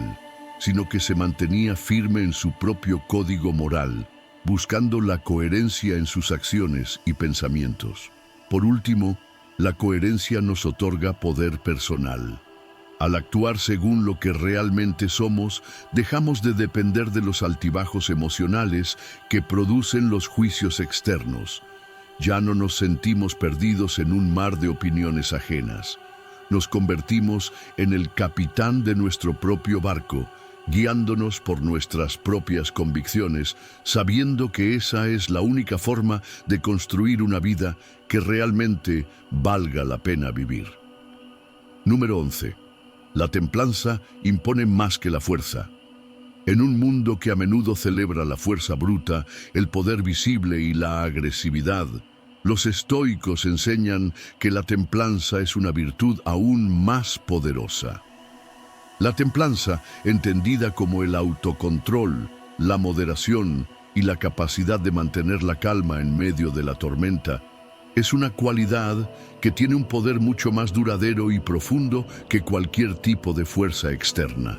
sino que se mantenía firme en su propio código moral, buscando la coherencia en sus acciones y pensamientos. Por último, la coherencia nos otorga poder personal. Al actuar según lo que realmente somos, dejamos de depender de los altibajos emocionales que producen los juicios externos. Ya no nos sentimos perdidos en un mar de opiniones ajenas. Nos convertimos en el capitán de nuestro propio barco, guiándonos por nuestras propias convicciones, sabiendo que esa es la única forma de construir una vida que realmente valga la pena vivir. Número 11. La templanza impone más que la fuerza. En un mundo que a menudo celebra la fuerza bruta, el poder visible y la agresividad, los estoicos enseñan que la templanza es una virtud aún más poderosa. La templanza, entendida como el autocontrol, la moderación y la capacidad de mantener la calma en medio de la tormenta, es una cualidad que tiene un poder mucho más duradero y profundo que cualquier tipo de fuerza externa.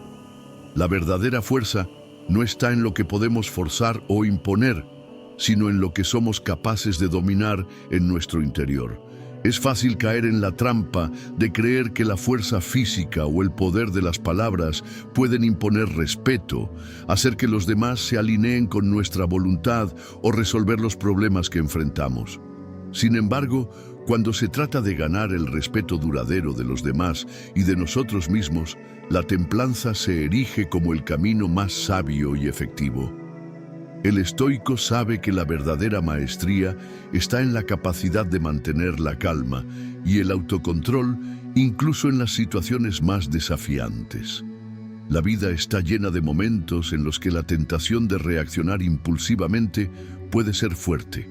La verdadera fuerza no está en lo que podemos forzar o imponer, sino en lo que somos capaces de dominar en nuestro interior. Es fácil caer en la trampa de creer que la fuerza física o el poder de las palabras pueden imponer respeto, hacer que los demás se alineen con nuestra voluntad o resolver los problemas que enfrentamos. Sin embargo, cuando se trata de ganar el respeto duradero de los demás y de nosotros mismos, la templanza se erige como el camino más sabio y efectivo. El estoico sabe que la verdadera maestría está en la capacidad de mantener la calma y el autocontrol incluso en las situaciones más desafiantes. La vida está llena de momentos en los que la tentación de reaccionar impulsivamente puede ser fuerte.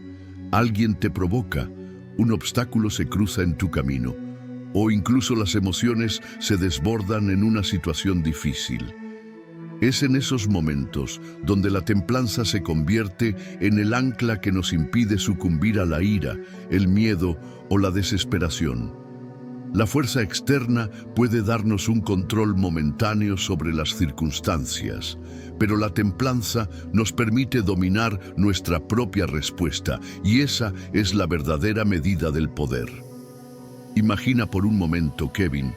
Alguien te provoca, un obstáculo se cruza en tu camino, o incluso las emociones se desbordan en una situación difícil. Es en esos momentos donde la templanza se convierte en el ancla que nos impide sucumbir a la ira, el miedo o la desesperación. La fuerza externa puede darnos un control momentáneo sobre las circunstancias, pero la templanza nos permite dominar nuestra propia respuesta, y esa es la verdadera medida del poder. Imagina por un momento, Kevin,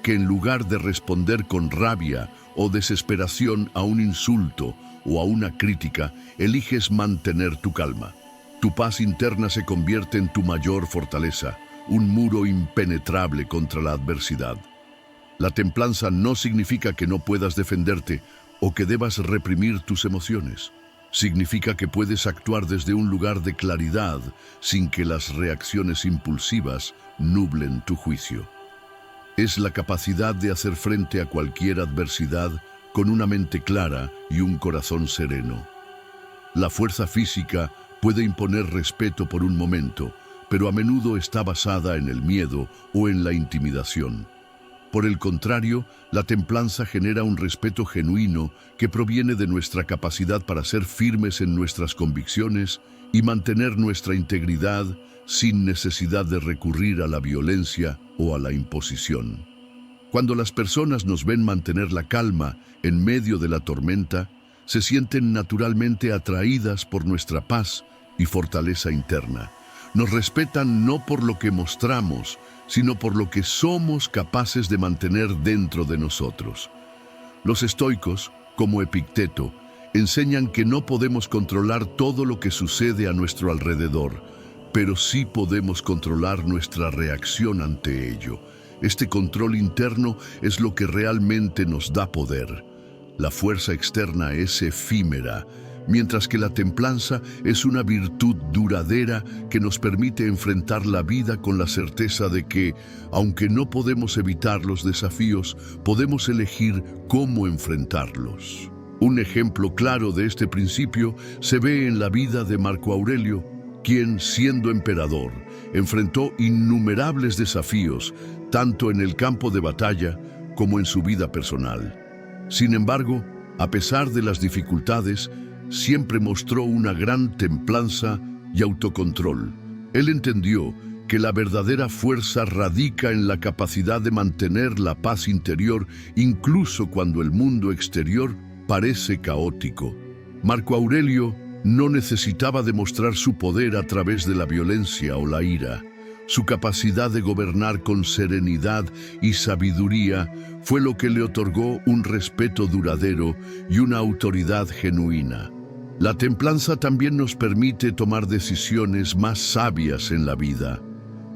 que en lugar de responder con rabia o desesperación a un insulto o a una crítica, eliges mantener tu calma. Tu paz interna se convierte en tu mayor fortaleza, un muro impenetrable contra la adversidad. La templanza no significa que no puedas defenderte o que debas reprimir tus emociones. Significa que puedes actuar desde un lugar de claridad sin que las reacciones impulsivas nublen tu juicio. Es la capacidad de hacer frente a cualquier adversidad con una mente clara y un corazón sereno. La fuerza física puede imponer respeto por un momento, pero a menudo está basada en el miedo o en la intimidación. Por el contrario, la templanza genera un respeto genuino que proviene de nuestra capacidad para ser firmes en nuestras convicciones y mantener nuestra integridad sin necesidad de recurrir a la violencia o a la imposición. Cuando las personas nos ven mantener la calma en medio de la tormenta, se sienten naturalmente atraídas por nuestra paz y fortaleza interna. Nos respetan no por lo que mostramos, sino por lo que somos capaces de mantener dentro de nosotros. Los estoicos, como Epicteto, enseñan que no podemos controlar todo lo que sucede a nuestro alrededor, pero sí podemos controlar nuestra reacción ante ello. Este control interno es lo que realmente nos da poder. La fuerza externa es efímera, mientras que la templanza es una virtud duradera que nos permite enfrentar la vida con la certeza de que, aunque no podemos evitar los desafíos, podemos elegir cómo enfrentarlos. Un ejemplo claro de este principio se ve en la vida de Marco Aurelio, quien, siendo emperador, enfrentó innumerables desafíos, tanto en el campo de batalla como en su vida personal. Sin embargo, a pesar de las dificultades, siempre mostró una gran templanza y autocontrol. Él entendió que la verdadera fuerza radica en la capacidad de mantener la paz interior incluso cuando el mundo exterior parece caótico. Marco Aurelio no necesitaba demostrar su poder a través de la violencia o la ira. Su capacidad de gobernar con serenidad y sabiduría fue lo que le otorgó un respeto duradero y una autoridad genuina. La templanza también nos permite tomar decisiones más sabias en la vida.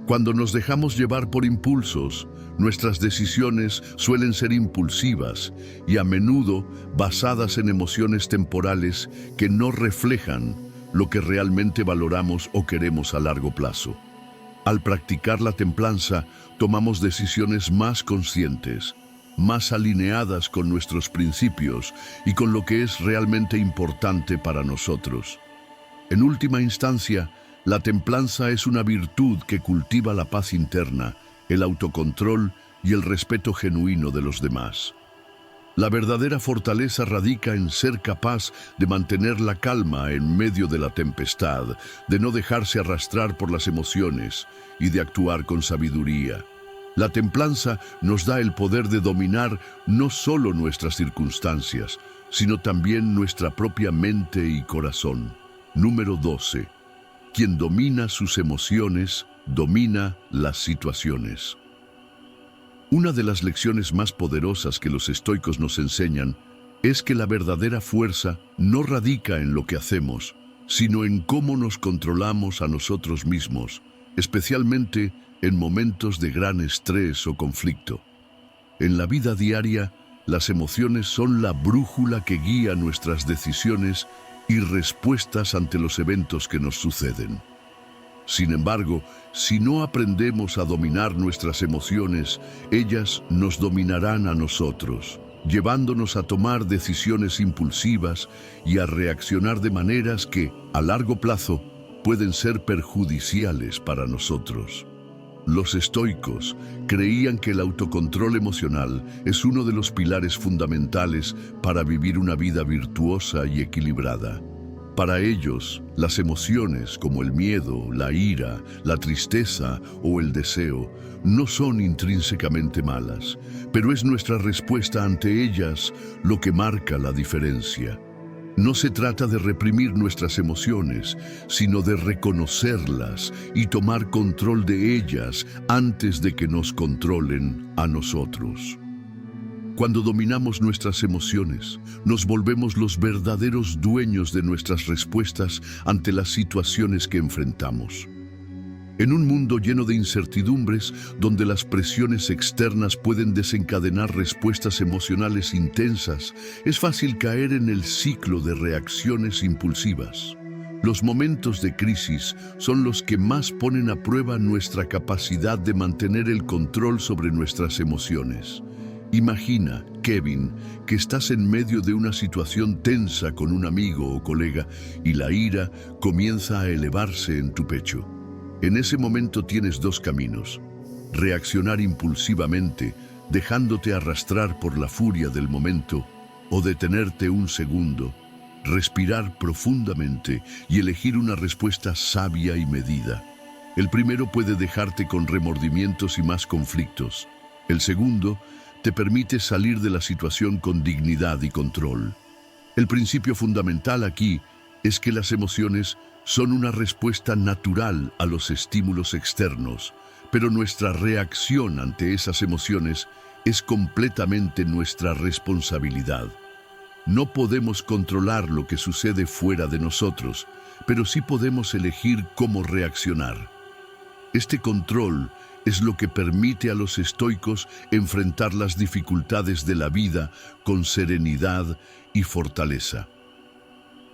Cuando nos dejamos llevar por impulsos, nuestras decisiones suelen ser impulsivas y a menudo basadas en emociones temporales que no reflejan lo que realmente valoramos o queremos a largo plazo. Al practicar la templanza, tomamos decisiones más conscientes, más alineadas con nuestros principios y con lo que es realmente importante para nosotros. En última instancia, la templanza es una virtud que cultiva la paz interna, el autocontrol y el respeto genuino de los demás. La verdadera fortaleza radica en ser capaz de mantener la calma en medio de la tempestad, de no dejarse arrastrar por las emociones y de actuar con sabiduría. La templanza nos da el poder de dominar no solo nuestras circunstancias, sino también nuestra propia mente y corazón. Número 12. Quien domina sus emociones, domina las situaciones. Una de las lecciones más poderosas que los estoicos nos enseñan es que la verdadera fuerza no radica en lo que hacemos, sino en cómo nos controlamos a nosotros mismos, especialmente en momentos de gran estrés o conflicto. En la vida diaria, las emociones son la brújula que guía nuestras decisiones y respuestas ante los eventos que nos suceden. Sin embargo, si no aprendemos a dominar nuestras emociones, ellas nos dominarán a nosotros, llevándonos a tomar decisiones impulsivas y a reaccionar de maneras que, a largo plazo, pueden ser perjudiciales para nosotros. Los estoicos creían que el autocontrol emocional es uno de los pilares fundamentales para vivir una vida virtuosa y equilibrada. Para ellos, las emociones como el miedo, la ira, la tristeza o el deseo no son intrínsecamente malas, pero es nuestra respuesta ante ellas lo que marca la diferencia. No se trata de reprimir nuestras emociones, sino de reconocerlas y tomar control de ellas antes de que nos controlen a nosotros. Cuando dominamos nuestras emociones, nos volvemos los verdaderos dueños de nuestras respuestas ante las situaciones que enfrentamos. En un mundo lleno de incertidumbres, donde las presiones externas pueden desencadenar respuestas emocionales intensas, es fácil caer en el ciclo de reacciones impulsivas. Los momentos de crisis son los que más ponen a prueba nuestra capacidad de mantener el control sobre nuestras emociones. Imagina, Kevin, que estás en medio de una situación tensa con un amigo o colega y la ira comienza a elevarse en tu pecho. En ese momento tienes dos caminos: reaccionar impulsivamente, dejándote arrastrar por la furia del momento, o detenerte un segundo, respirar profundamente y elegir una respuesta sabia y medida. El primero puede dejarte con remordimientos y más conflictos. El segundo te permite salir de la situación con dignidad y control. El principio fundamental aquí es que las emociones son una respuesta natural a los estímulos externos, pero nuestra reacción ante esas emociones es completamente nuestra responsabilidad. No podemos controlar lo que sucede fuera de nosotros, pero sí podemos elegir cómo reaccionar. Este control es lo que permite a los estoicos enfrentar las dificultades de la vida con serenidad y fortaleza.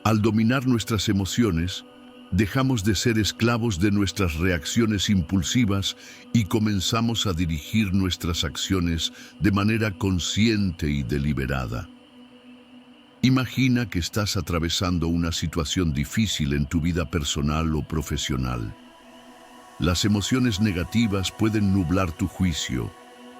Al dominar nuestras emociones, dejamos de ser esclavos de nuestras reacciones impulsivas y comenzamos a dirigir nuestras acciones de manera consciente y deliberada. Imagina que estás atravesando una situación difícil en tu vida personal o profesional. Las emociones negativas pueden nublar tu juicio,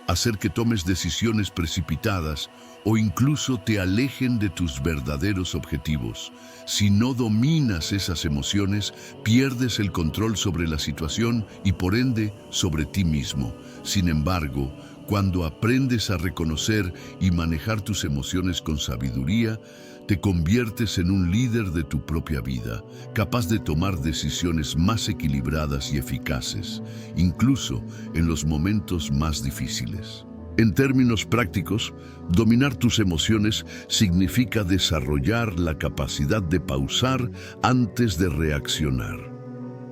hacer que tomes decisiones precipitadas o incluso te alejen de tus verdaderos objetivos. Si no dominas esas emociones, pierdes el control sobre la situación y por ende sobre ti mismo. Sin embargo, cuando aprendes a reconocer y manejar tus emociones con sabiduría, te conviertes en un líder de tu propia vida, capaz de tomar decisiones más equilibradas y eficaces, incluso en los momentos más difíciles. En términos prácticos, dominar tus emociones significa desarrollar la capacidad de pausar antes de reaccionar.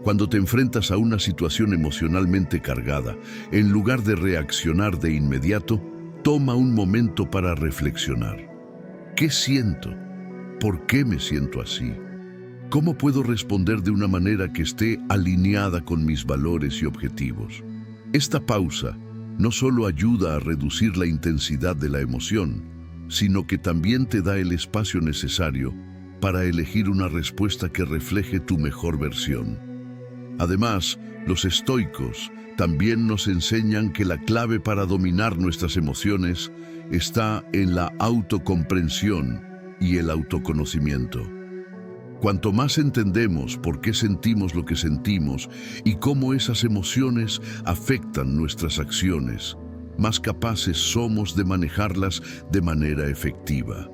Cuando te enfrentas a una situación emocionalmente cargada, en lugar de reaccionar de inmediato, toma un momento para reflexionar. ¿Qué siento? ¿Por qué me siento así? ¿Cómo puedo responder de una manera que esté alineada con mis valores y objetivos? Esta pausa no solo ayuda a reducir la intensidad de la emoción, sino que también te da el espacio necesario para elegir una respuesta que refleje tu mejor versión. Además, los estoicos también nos enseñan que la clave para dominar nuestras emociones está en la autocomprensión y el autoconocimiento. Cuanto más entendemos por qué sentimos lo que sentimos y cómo esas emociones afectan nuestras acciones, más capaces somos de manejarlas de manera efectiva.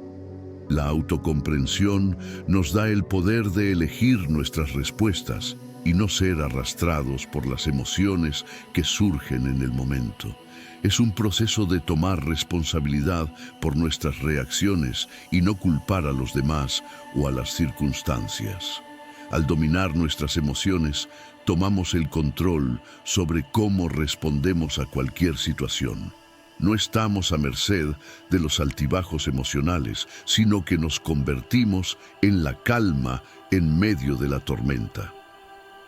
La autocomprensión nos da el poder de elegir nuestras respuestas y no ser arrastrados por las emociones que surgen en el momento. Es un proceso de tomar responsabilidad por nuestras reacciones y no culpar a los demás o a las circunstancias. Al dominar nuestras emociones, tomamos el control sobre cómo respondemos a cualquier situación. No estamos a merced de los altibajos emocionales, sino que nos convertimos en la calma en medio de la tormenta.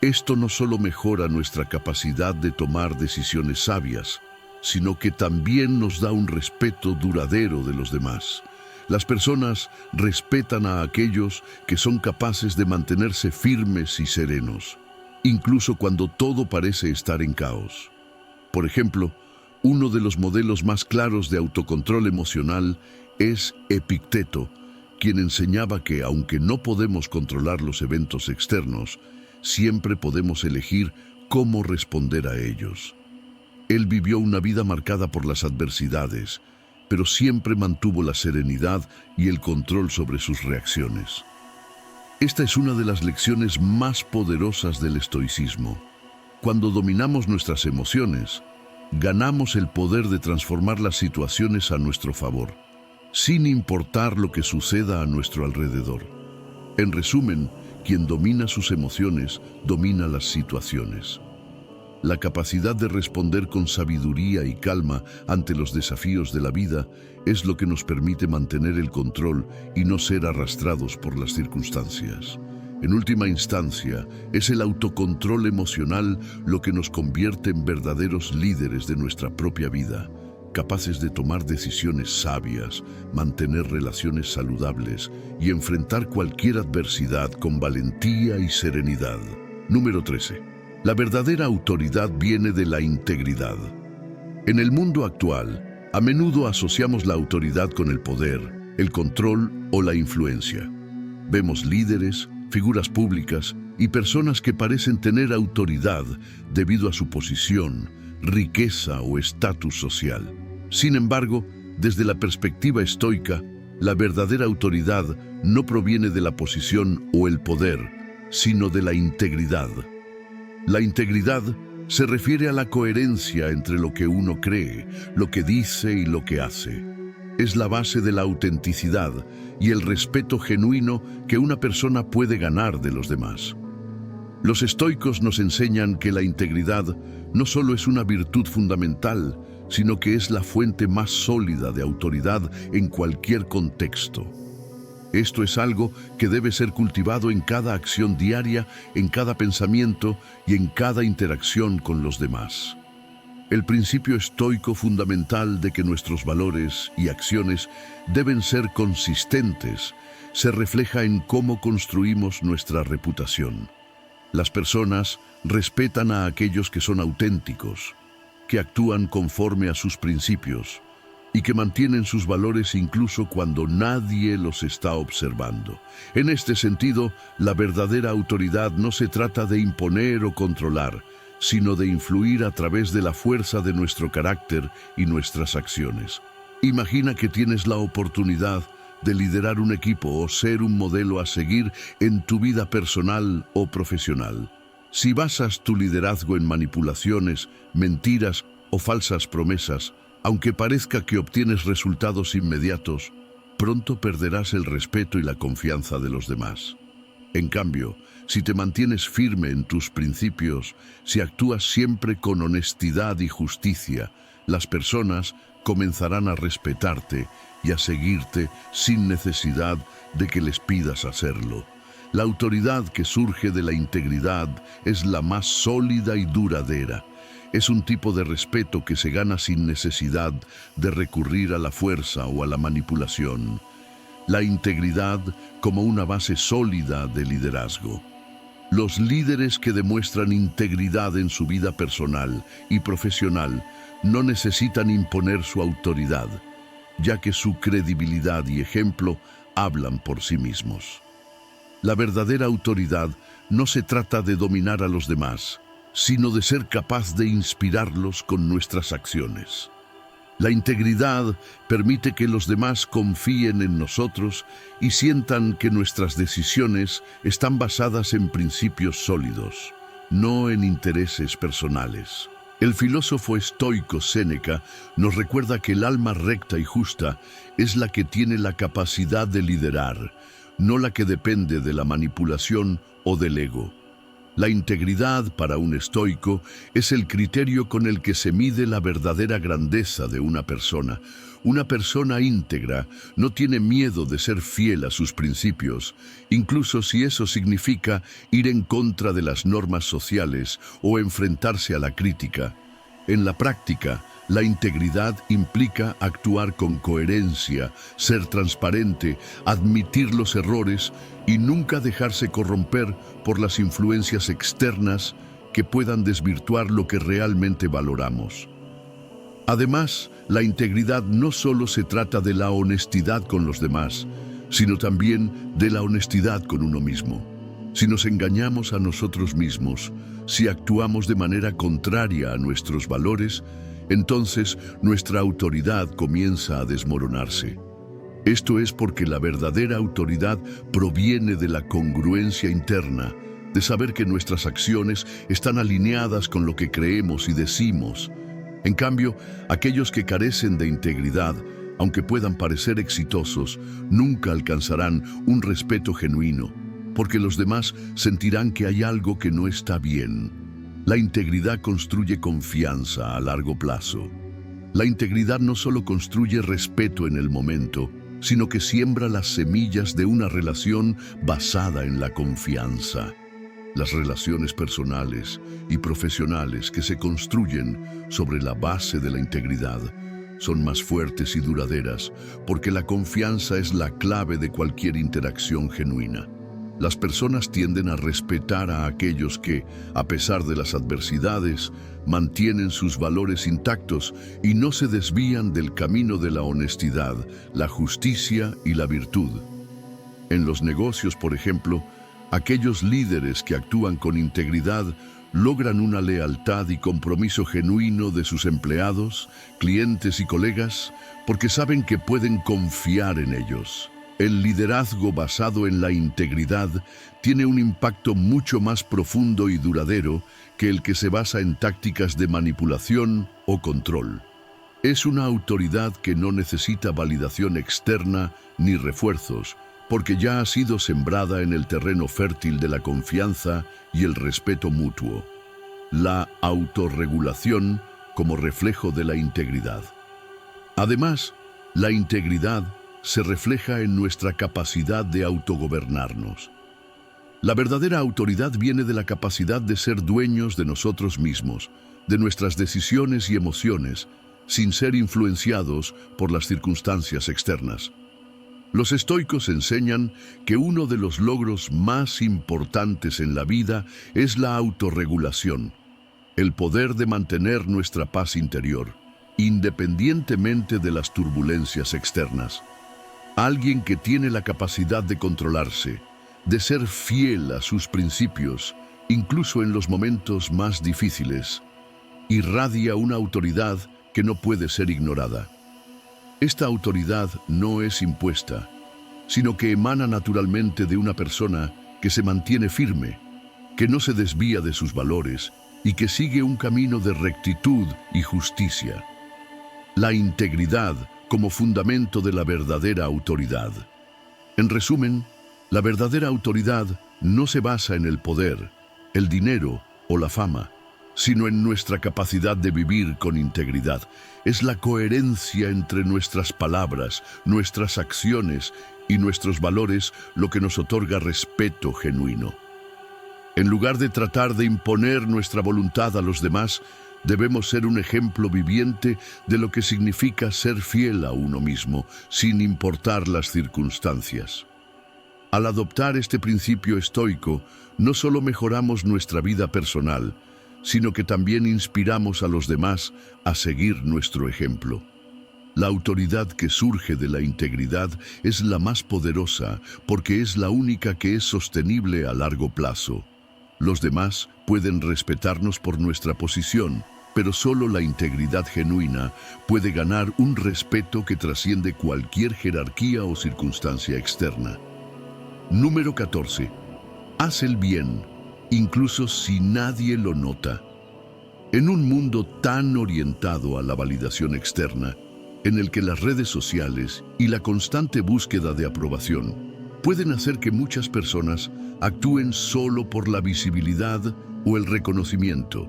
Esto no solo mejora nuestra capacidad de tomar decisiones sabias, sino que también nos da un respeto duradero de los demás. Las personas respetan a aquellos que son capaces de mantenerse firmes y serenos, incluso cuando todo parece estar en caos. Por ejemplo, uno de los modelos más claros de autocontrol emocional es Epicteto, quien enseñaba que aunque no podemos controlar los eventos externos, siempre podemos elegir cómo responder a ellos. Él vivió una vida marcada por las adversidades, pero siempre mantuvo la serenidad y el control sobre sus reacciones. Esta es una de las lecciones más poderosas del estoicismo. Cuando dominamos nuestras emociones, ganamos el poder de transformar las situaciones a nuestro favor, sin importar lo que suceda a nuestro alrededor. En resumen, quien domina sus emociones, domina las situaciones. La capacidad de responder con sabiduría y calma ante los desafíos de la vida es lo que nos permite mantener el control y no ser arrastrados por las circunstancias. En última instancia, es el autocontrol emocional lo que nos convierte en verdaderos líderes de nuestra propia vida, capaces de tomar decisiones sabias, mantener relaciones saludables y enfrentar cualquier adversidad con valentía y serenidad. Número 13. La verdadera autoridad viene de la integridad. En el mundo actual, a menudo asociamos la autoridad con el poder, el control o la influencia. Vemos líderes, figuras públicas y personas que parecen tener autoridad debido a su posición, riqueza o estatus social. Sin embargo, desde la perspectiva estoica, la verdadera autoridad no proviene de la posición o el poder, sino de la integridad. La integridad se refiere a la coherencia entre lo que uno cree, lo que dice y lo que hace. Es la base de la autenticidad y el respeto genuino que una persona puede ganar de los demás. Los estoicos nos enseñan que la integridad no solo es una virtud fundamental, sino que es la fuente más sólida de autoridad en cualquier contexto. Esto es algo que debe ser cultivado en cada acción diaria, en cada pensamiento y en cada interacción con los demás. El principio estoico fundamental de que nuestros valores y acciones deben ser consistentes se refleja en cómo construimos nuestra reputación. Las personas respetan a aquellos que son auténticos, que actúan conforme a sus principios y que mantienen sus valores incluso cuando nadie los está observando. En este sentido, la verdadera autoridad no se trata de imponer o controlar, sino de influir a través de la fuerza de nuestro carácter y nuestras acciones. Imagina que tienes la oportunidad de liderar un equipo o ser un modelo a seguir en tu vida personal o profesional. Si basas tu liderazgo en manipulaciones, mentiras o falsas promesas, aunque parezca que obtienes resultados inmediatos, pronto perderás el respeto y la confianza de los demás. En cambio, si te mantienes firme en tus principios, si actúas siempre con honestidad y justicia, las personas comenzarán a respetarte y a seguirte sin necesidad de que les pidas hacerlo. La autoridad que surge de la integridad es la más sólida y duradera. Es un tipo de respeto que se gana sin necesidad de recurrir a la fuerza o a la manipulación. La integridad como una base sólida de liderazgo. Los líderes que demuestran integridad en su vida personal y profesional no necesitan imponer su autoridad, ya que su credibilidad y ejemplo hablan por sí mismos. La verdadera autoridad no se trata de dominar a los demás, sino de ser capaz de inspirarlos con nuestras acciones. La integridad permite que los demás confíen en nosotros y sientan que nuestras decisiones están basadas en principios sólidos, no en intereses personales. El filósofo estoico Séneca nos recuerda que el alma recta y justa es la que tiene la capacidad de liderar, no la que depende de la manipulación o del ego. La integridad para un estoico es el criterio con el que se mide la verdadera grandeza de una persona. Una persona íntegra no tiene miedo de ser fiel a sus principios, incluso si eso significa ir en contra de las normas sociales o enfrentarse a la crítica. En la práctica, la integridad implica actuar con coherencia, ser transparente, admitir los errores y nunca dejarse corromper por las influencias externas que puedan desvirtuar lo que realmente valoramos. Además, la integridad no solo se trata de la honestidad con los demás, sino también de la honestidad con uno mismo. Si nos engañamos a nosotros mismos, si actuamos de manera contraria a nuestros valores, entonces nuestra autoridad comienza a desmoronarse. Esto es porque la verdadera autoridad proviene de la congruencia interna, de saber que nuestras acciones están alineadas con lo que creemos y decimos. En cambio, aquellos que carecen de integridad, aunque puedan parecer exitosos, nunca alcanzarán un respeto genuino, porque los demás sentirán que hay algo que no está bien. La integridad construye confianza a largo plazo. La integridad no solo construye respeto en el momento, sino que siembra las semillas de una relación basada en la confianza. Las relaciones personales y profesionales que se construyen sobre la base de la integridad son más fuertes y duraderas, porque la confianza es la clave de cualquier interacción genuina. Las personas tienden a respetar a aquellos que, a pesar de las adversidades, mantienen sus valores intactos y no se desvían del camino de la honestidad, la justicia y la virtud. En los negocios, por ejemplo, aquellos líderes que actúan con integridad logran una lealtad y compromiso genuino de sus empleados, clientes y colegas, porque saben que pueden confiar en ellos. El liderazgo basado en la integridad tiene un impacto mucho más profundo y duradero que el que se basa en tácticas de manipulación o control. Es una autoridad que no necesita validación externa ni refuerzos, porque ya ha sido sembrada en el terreno fértil de la confianza y el respeto mutuo. La autorregulación como reflejo de la integridad. Además, la integridad se refleja en nuestra capacidad de autogobernarnos. La verdadera autoridad viene de la capacidad de ser dueños de nosotros mismos, de nuestras decisiones y emociones, sin ser influenciados por las circunstancias externas. Los estoicos enseñan que uno de los logros más importantes en la vida es la autorregulación, el poder de mantener nuestra paz interior, independientemente de las turbulencias externas. Alguien que tiene la capacidad de controlarse, de ser fiel a sus principios, incluso en los momentos más difíciles, irradia una autoridad que no puede ser ignorada. Esta autoridad no es impuesta, sino que emana naturalmente de una persona que se mantiene firme, que no se desvía de sus valores y que sigue un camino de rectitud y justicia. La integridad como fundamento de la verdadera autoridad. En resumen, la verdadera autoridad no se basa en el poder, el dinero o la fama, sino en nuestra capacidad de vivir con integridad. Es la coherencia entre nuestras palabras, nuestras acciones y nuestros valores lo que nos otorga respeto genuino. En lugar de tratar de imponer nuestra voluntad a los demás, debemos ser un ejemplo viviente de lo que significa ser fiel a uno mismo, sin importar las circunstancias. Al adoptar este principio estoico, no solo mejoramos nuestra vida personal, sino que también inspiramos a los demás a seguir nuestro ejemplo. La autoridad que surge de la integridad es la más poderosa porque es la única que es sostenible a largo plazo. Los demás pueden respetarnos por nuestra posición, pero solo la integridad genuina puede ganar un respeto que trasciende cualquier jerarquía o circunstancia externa. Número 14. Haz el bien, incluso si nadie lo nota. En un mundo tan orientado a la validación externa, en el que las redes sociales y la constante búsqueda de aprobación pueden hacer que muchas personas actúen solo por la visibilidad o el reconocimiento,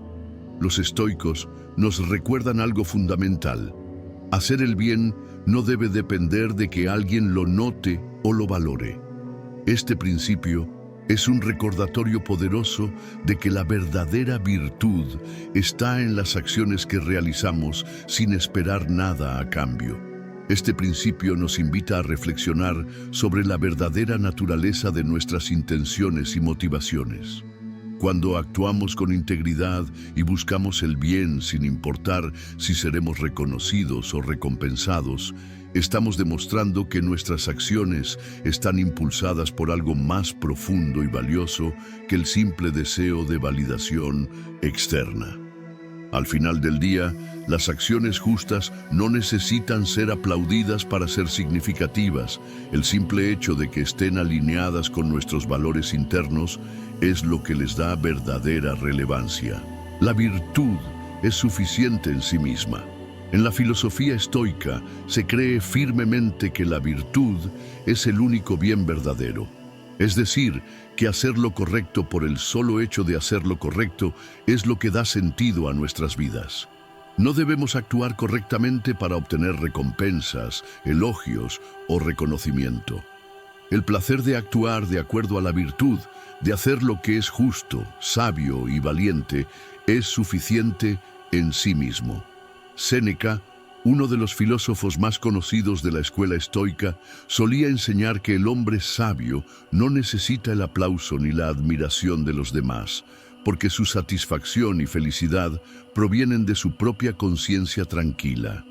los estoicos nos recuerdan algo fundamental. Hacer el bien no debe depender de que alguien lo note o lo valore. Este principio es un recordatorio poderoso de que la verdadera virtud está en las acciones que realizamos sin esperar nada a cambio. Este principio nos invita a reflexionar sobre la verdadera naturaleza de nuestras intenciones y motivaciones. Cuando actuamos con integridad y buscamos el bien sin importar si seremos reconocidos o recompensados, estamos demostrando que nuestras acciones están impulsadas por algo más profundo y valioso que el simple deseo de validación externa. Al final del día, las acciones justas no necesitan ser aplaudidas para ser significativas. El simple hecho de que estén alineadas con nuestros valores internos es lo que les da verdadera relevancia. La virtud es suficiente en sí misma. En la filosofía estoica se cree firmemente que la virtud es el único bien verdadero. Es decir, que hacer lo correcto por el solo hecho de hacer lo correcto es lo que da sentido a nuestras vidas. No debemos actuar correctamente para obtener recompensas, elogios o reconocimiento. El placer de actuar de acuerdo a la virtud, de hacer lo que es justo, sabio y valiente, es suficiente en sí mismo. Séneca, uno de los filósofos más conocidos de la escuela estoica, solía enseñar que el hombre sabio no necesita el aplauso ni la admiración de los demás, porque su satisfacción y felicidad provienen de su propia conciencia tranquila.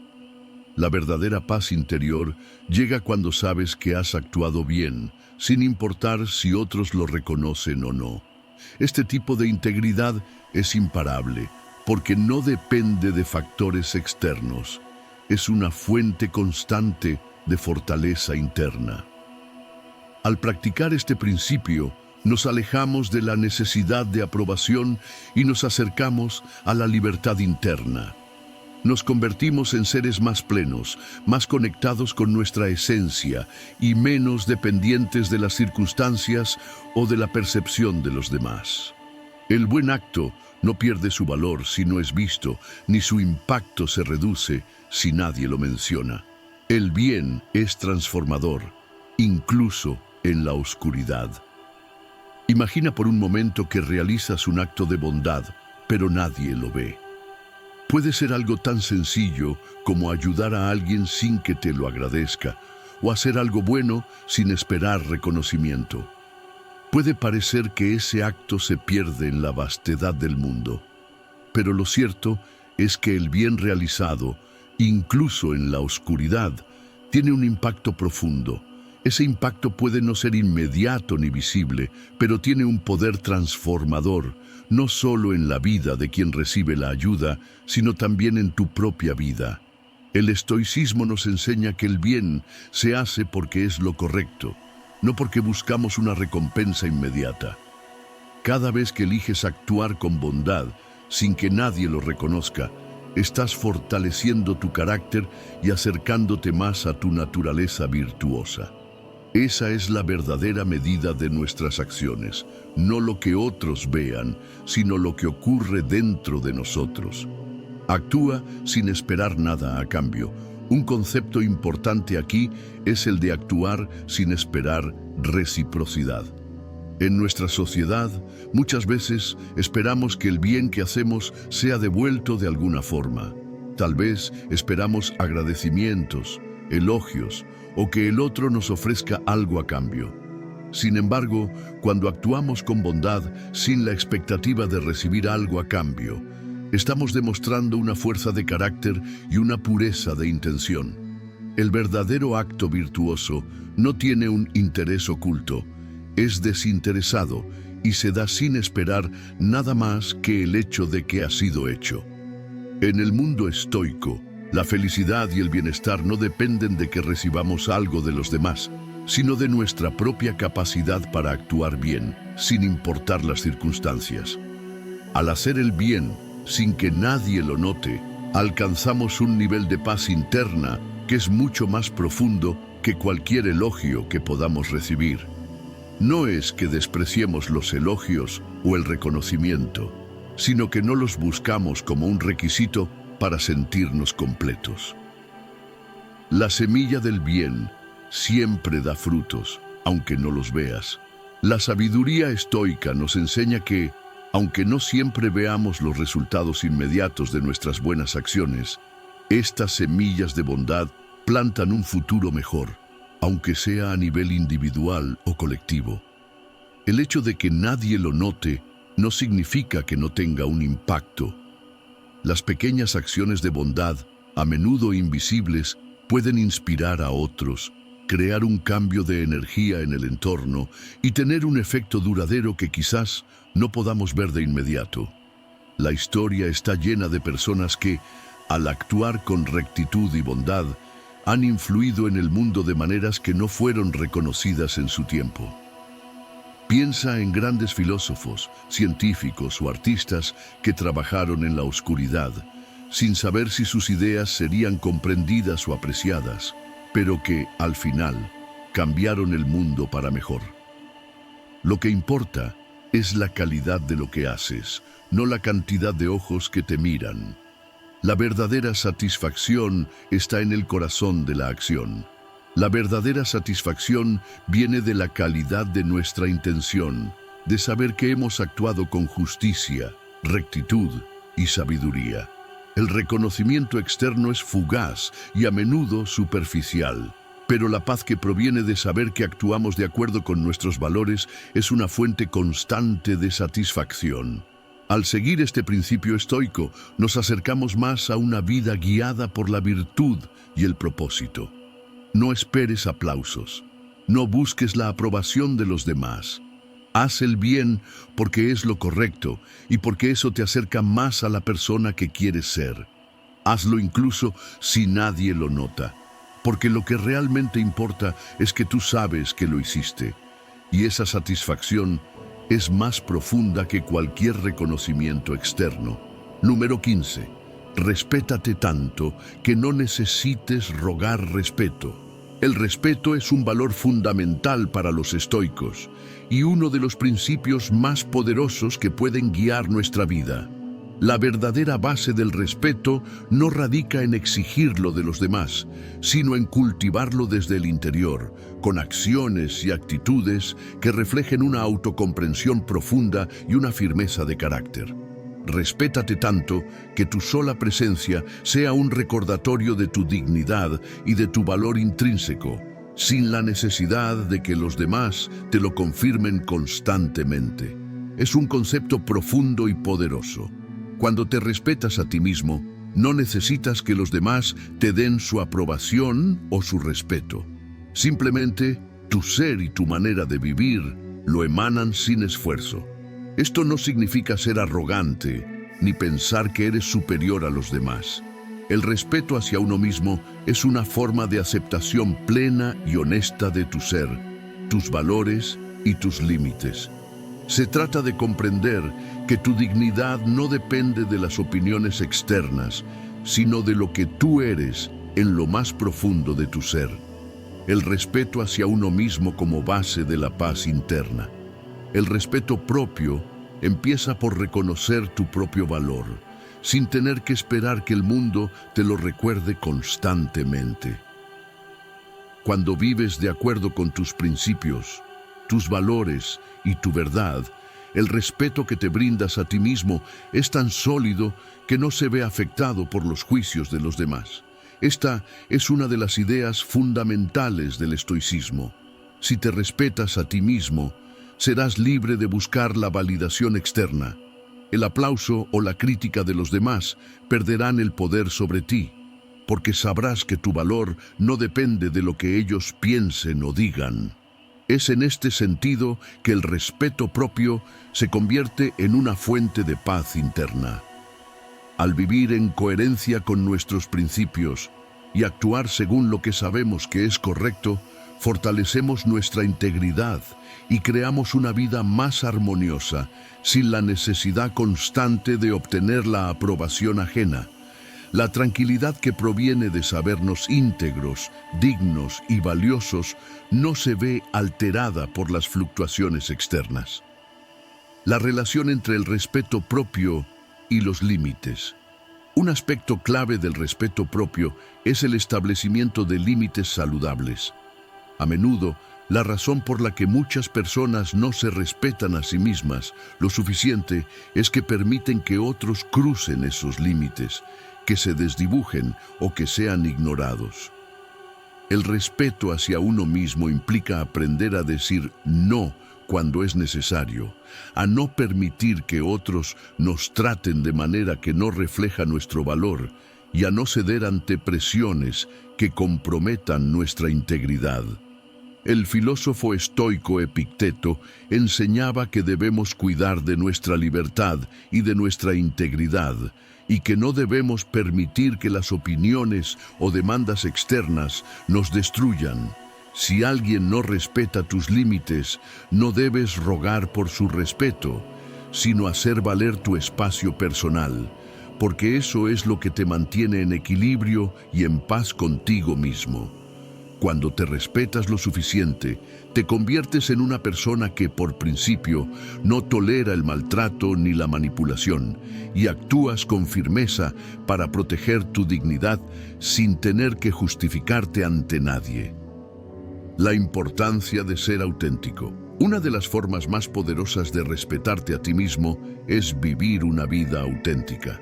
La verdadera paz interior llega cuando sabes que has actuado bien, sin importar si otros lo reconocen o no. Este tipo de integridad es imparable, porque no depende de factores externos. Es una fuente constante de fortaleza interna. Al practicar este principio, nos alejamos de la necesidad de aprobación y nos acercamos a la libertad interna. Nos convertimos en seres más plenos, más conectados con nuestra esencia y menos dependientes de las circunstancias o de la percepción de los demás. El buen acto no pierde su valor si no es visto, ni su impacto se reduce si nadie lo menciona. El bien es transformador, incluso en la oscuridad. Imagina por un momento que realizas un acto de bondad, pero nadie lo ve. Puede ser algo tan sencillo como ayudar a alguien sin que te lo agradezca, o hacer algo bueno sin esperar reconocimiento. Puede parecer que ese acto se pierde en la vastedad del mundo, pero lo cierto es que el bien realizado, incluso en la oscuridad, tiene un impacto profundo. Ese impacto puede no ser inmediato ni visible, pero tiene un poder transformador, no solo en la vida de quien recibe la ayuda, sino también en tu propia vida. El estoicismo nos enseña que el bien se hace porque es lo correcto, no porque buscamos una recompensa inmediata. Cada vez que eliges actuar con bondad, sin que nadie lo reconozca, estás fortaleciendo tu carácter y acercándote más a tu naturaleza virtuosa. Esa es la verdadera medida de nuestras acciones, no lo que otros vean, sino lo que ocurre dentro de nosotros. Actúa sin esperar nada a cambio. Un concepto importante aquí es el de actuar sin esperar reciprocidad. En nuestra sociedad, muchas veces esperamos que el bien que hacemos sea devuelto de alguna forma. Tal vez esperamos agradecimientos, elogios o que el otro nos ofrezca algo a cambio. Sin embargo, cuando actuamos con bondad sin la expectativa de recibir algo a cambio, estamos demostrando una fuerza de carácter y una pureza de intención. El verdadero acto virtuoso no tiene un interés oculto, es desinteresado y se da sin esperar nada más que el hecho de que ha sido hecho. En el mundo estoico, la felicidad y el bienestar no dependen de que recibamos algo de los demás, sino de nuestra propia capacidad para actuar bien, sin importar las circunstancias. Al hacer el bien, sin que nadie lo note, alcanzamos un nivel de paz interna que es mucho más profundo que cualquier elogio que podamos recibir. No es que despreciemos los elogios o el reconocimiento, sino que no los buscamos como un requisito para sentirnos completos. La semilla del bien siempre da frutos, aunque no los veas. La sabiduría estoica nos enseña que, aunque no siempre veamos los resultados inmediatos de nuestras buenas acciones, estas semillas de bondad plantan un futuro mejor, aunque sea a nivel individual o colectivo. El hecho de que nadie lo note no significa que no tenga un impacto. Las pequeñas acciones de bondad, a menudo invisibles, pueden inspirar a otros, crear un cambio de energía en el entorno y tener un efecto duradero que quizás no podamos ver de inmediato. La historia está llena de personas que, al actuar con rectitud y bondad, han influido en el mundo de maneras que no fueron reconocidas en su tiempo. Piensa en grandes filósofos, científicos o artistas que trabajaron en la oscuridad, sin saber si sus ideas serían comprendidas o apreciadas, pero que, al final, cambiaron el mundo para mejor. Lo que importa es la calidad de lo que haces, no la cantidad de ojos que te miran. La verdadera satisfacción está en el corazón de la acción. La verdadera satisfacción viene de la calidad de nuestra intención, de saber que hemos actuado con justicia, rectitud y sabiduría. El reconocimiento externo es fugaz y a menudo superficial, pero la paz que proviene de saber que actuamos de acuerdo con nuestros valores es una fuente constante de satisfacción. Al seguir este principio estoico, nos acercamos más a una vida guiada por la virtud y el propósito. No esperes aplausos. No busques la aprobación de los demás. Haz el bien porque es lo correcto y porque eso te acerca más a la persona que quieres ser. Hazlo incluso si nadie lo nota, porque lo que realmente importa es que tú sabes que lo hiciste, y esa satisfacción es más profunda que cualquier reconocimiento externo. Número 15. Respétate tanto que no necesites rogar respeto. El respeto es un valor fundamental para los estoicos y uno de los principios más poderosos que pueden guiar nuestra vida. La verdadera base del respeto no radica en exigirlo de los demás, sino en cultivarlo desde el interior, con acciones y actitudes que reflejen una autocomprensión profunda y una firmeza de carácter. Respétate tanto que tu sola presencia sea un recordatorio de tu dignidad y de tu valor intrínseco, sin la necesidad de que los demás te lo confirmen constantemente. Es un concepto profundo y poderoso. Cuando te respetas a ti mismo, no necesitas que los demás te den su aprobación o su respeto. Simplemente, tu ser y tu manera de vivir lo emanan sin esfuerzo. Esto no significa ser arrogante, ni pensar que eres superior a los demás. El respeto hacia uno mismo es una forma de aceptación plena y honesta de tu ser, tus valores y tus límites. Se trata de comprender que tu dignidad no depende de las opiniones externas, sino de lo que tú eres en lo más profundo de tu ser. El respeto hacia uno mismo como base de la paz interna. El respeto propio empieza por reconocer tu propio valor, sin tener que esperar que el mundo te lo recuerde constantemente. Cuando vives de acuerdo con tus principios, tus valores y tu verdad, el respeto que te brindas a ti mismo es tan sólido que no se ve afectado por los juicios de los demás. Esta es una de las ideas fundamentales del estoicismo. Si te respetas a ti mismo, serás libre de buscar la validación externa. El aplauso o la crítica de los demás perderán el poder sobre ti, porque sabrás que tu valor no depende de lo que ellos piensen o digan. Es en este sentido que el respeto propio se convierte en una fuente de paz interna. Al vivir en coherencia con nuestros principios y actuar según lo que sabemos que es correcto, fortalecemos nuestra integridad y creamos una vida más armoniosa, sin la necesidad constante de obtener la aprobación ajena. La tranquilidad que proviene de sabernos íntegros, dignos y valiosos no se ve alterada por las fluctuaciones externas. La relación entre el respeto propio y los límites. Un aspecto clave del respeto propio es el establecimiento de límites saludables. A menudo, la razón por la que muchas personas no se respetan a sí mismas lo suficiente es que permiten que otros crucen esos límites, que se desdibujen o que sean ignorados. El respeto hacia uno mismo implica aprender a decir no cuando es necesario, a no permitir que otros nos traten de manera que no refleja nuestro valor y a no ceder ante presiones que comprometan nuestra integridad. El filósofo estoico Epicteto enseñaba que debemos cuidar de nuestra libertad y de nuestra integridad, y que no debemos permitir que las opiniones o demandas externas nos destruyan. Si alguien no respeta tus límites, no debes rogar por su respeto, sino hacer valer tu espacio personal, porque eso es lo que te mantiene en equilibrio y en paz contigo mismo. Cuando te respetas lo suficiente, te conviertes en una persona que, por principio, no tolera el maltrato ni la manipulación, y actúas con firmeza para proteger tu dignidad sin tener que justificarte ante nadie. La importancia de ser auténtico. Una de las formas más poderosas de respetarte a ti mismo es vivir una vida auténtica.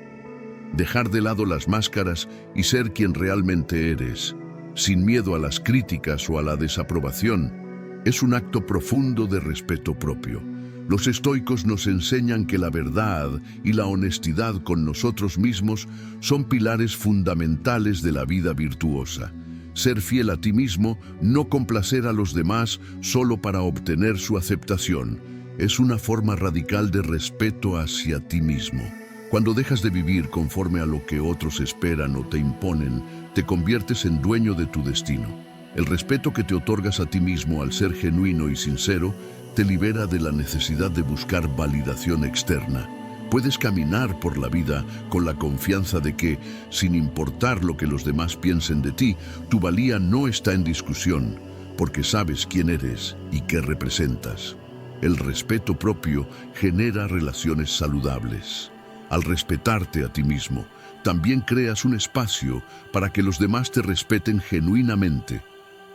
Dejar de lado las máscaras y ser quien realmente eres, sin miedo a las críticas o a la desaprobación, es un acto profundo de respeto propio. Los estoicos nos enseñan que la verdad y la honestidad con nosotros mismos son pilares fundamentales de la vida virtuosa. Ser fiel a ti mismo, no complacer a los demás solo para obtener su aceptación, es una forma radical de respeto hacia ti mismo. Cuando dejas de vivir conforme a lo que otros esperan o te imponen, te conviertes en dueño de tu destino. El respeto que te otorgas a ti mismo al ser genuino y sincero te libera de la necesidad de buscar validación externa. Puedes caminar por la vida con la confianza de que, sin importar lo que los demás piensen de ti, tu valía no está en discusión, porque sabes quién eres y qué representas. El respeto propio genera relaciones saludables. Al respetarte a ti mismo, también creas un espacio para que los demás te respeten genuinamente,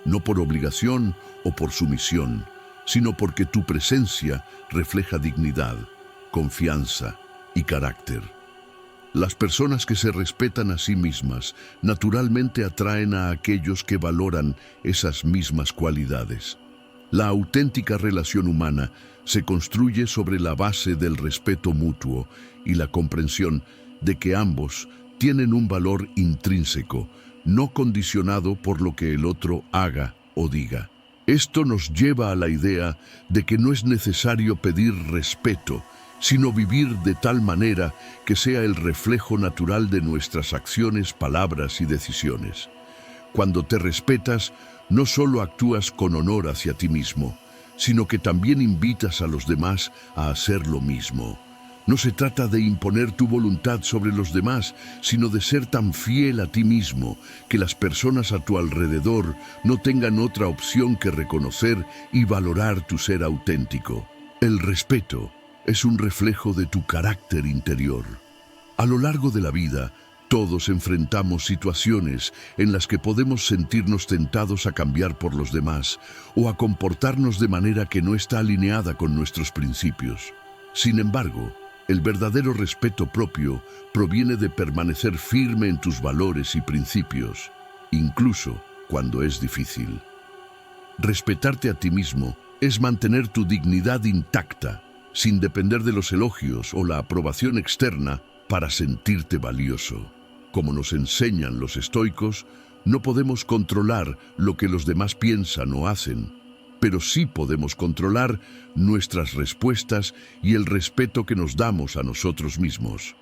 no por obligación o por sumisión, sino porque tu presencia refleja dignidad, confianza y carácter. Las personas que se respetan a sí mismas naturalmente atraen a aquellos que valoran esas mismas cualidades. La auténtica relación humana se construye sobre la base del respeto mutuo y la comprensión de que ambos tienen un valor intrínseco, no condicionado por lo que el otro haga o diga. Esto nos lleva a la idea de que no es necesario pedir respeto, sino vivir de tal manera que sea el reflejo natural de nuestras acciones, palabras y decisiones. Cuando te respetas, no solo actúas con honor hacia ti mismo, sino que también invitas a los demás a hacer lo mismo. No se trata de imponer tu voluntad sobre los demás, sino de ser tan fiel a ti mismo que las personas a tu alrededor no tengan otra opción que reconocer y valorar tu ser auténtico. El respeto es un reflejo de tu carácter interior. A lo largo de la vida, todos enfrentamos situaciones en las que podemos sentirnos tentados a cambiar por los demás o a comportarnos de manera que no está alineada con nuestros principios. Sin embargo, el verdadero respeto propio proviene de permanecer firme en tus valores y principios, incluso cuando es difícil. Respetarte a ti mismo es mantener tu dignidad intacta, sin depender de los elogios o la aprobación externa para sentirte valioso. Como nos enseñan los estoicos, no podemos controlar lo que los demás piensan o hacen, pero sí podemos controlar nuestras respuestas y el respeto que nos damos a nosotros mismos.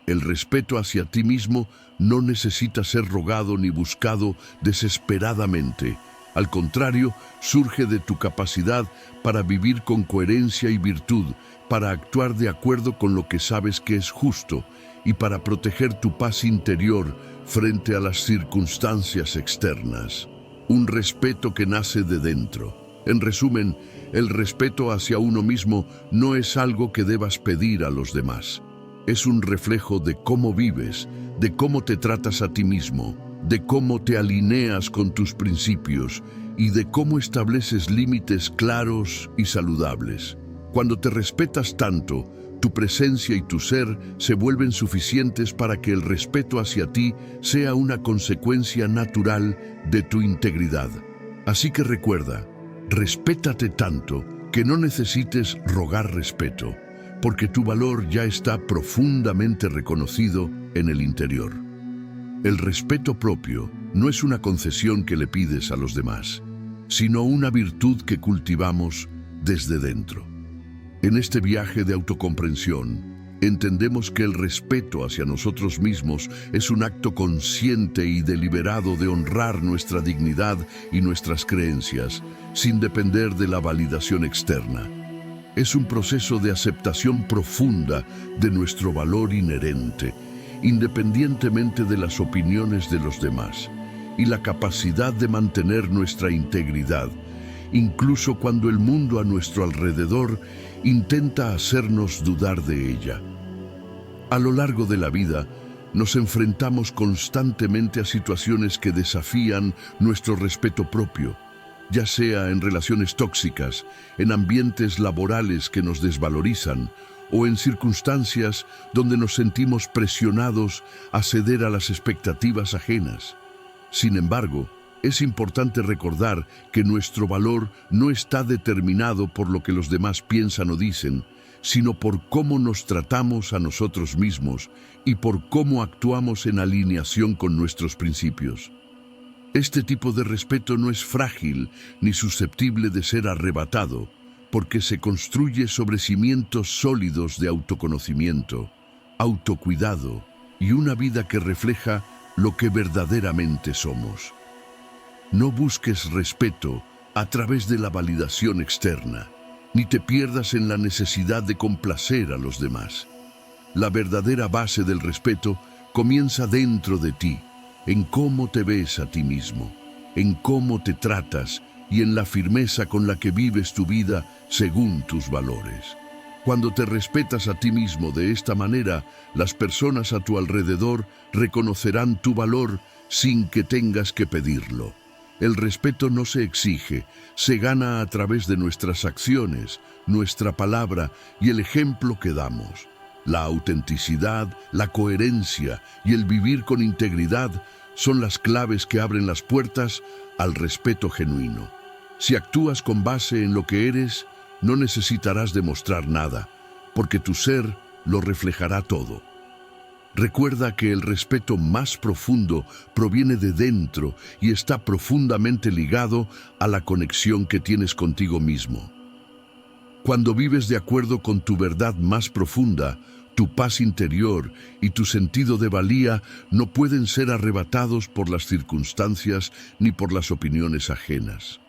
El respeto hacia ti mismo no necesita ser rogado ni buscado desesperadamente. Al contrario, surge de tu capacidad para vivir con coherencia y virtud, para actuar de acuerdo con lo que sabes que es justo y para proteger tu paz interior frente a las circunstancias externas. Un respeto que nace de dentro. En resumen, el respeto hacia uno mismo no es algo que debas pedir a los demás. Es un reflejo de cómo vives, de cómo te tratas a ti mismo, de cómo te alineas con tus principios y de cómo estableces límites claros y saludables. Cuando te respetas tanto, tu presencia y tu ser se vuelven suficientes para que el respeto hacia ti sea una consecuencia natural de tu integridad. Así que recuerda, respétate tanto que no necesites rogar respeto, porque tu valor ya está profundamente reconocido en el interior. El respeto propio no es una concesión que le pides a los demás, sino una virtud que cultivamos desde dentro. En este viaje de autocomprensión, entendemos que el respeto hacia nosotros mismos es un acto consciente y deliberado de honrar nuestra dignidad y nuestras creencias, sin depender de la validación externa. Es un proceso de aceptación profunda de nuestro valor inherente, independientemente de las opiniones de los demás, y la capacidad de mantener nuestra integridad, incluso cuando el mundo a nuestro alrededor intenta hacernos dudar de ella. A lo largo de la vida, nos enfrentamos constantemente a situaciones que desafían nuestro respeto propio, ya sea en relaciones tóxicas, en ambientes laborales que nos desvalorizan, o en circunstancias donde nos sentimos presionados a ceder a las expectativas ajenas. Sin embargo, es importante recordar que nuestro valor no está determinado por lo que los demás piensan o dicen, sino por cómo nos tratamos a nosotros mismos y por cómo actuamos en alineación con nuestros principios. Este tipo de respeto no es frágil ni susceptible de ser arrebatado, porque se construye sobre cimientos sólidos de autoconocimiento, autocuidado y una vida que refleja lo que verdaderamente somos. No busques respeto a través de la validación externa, ni te pierdas en la necesidad de complacer a los demás. La verdadera base del respeto comienza dentro de ti, en cómo te ves a ti mismo, en cómo te tratas y en la firmeza con la que vives tu vida según tus valores. Cuando te respetas a ti mismo de esta manera, las personas a tu alrededor reconocerán tu valor sin que tengas que pedirlo. El respeto no se exige, se gana a través de nuestras acciones, nuestra palabra y el ejemplo que damos. La autenticidad, la coherencia y el vivir con integridad son las claves que abren las puertas al respeto genuino. Si actúas con base en lo que eres, no necesitarás demostrar nada, porque tu ser lo reflejará todo. Recuerda que el respeto más profundo proviene de dentro y está profundamente ligado a la conexión que tienes contigo mismo. Cuando vives de acuerdo con tu verdad más profunda, tu paz interior y tu sentido de valía no pueden ser arrebatados por las circunstancias ni por las opiniones ajenas.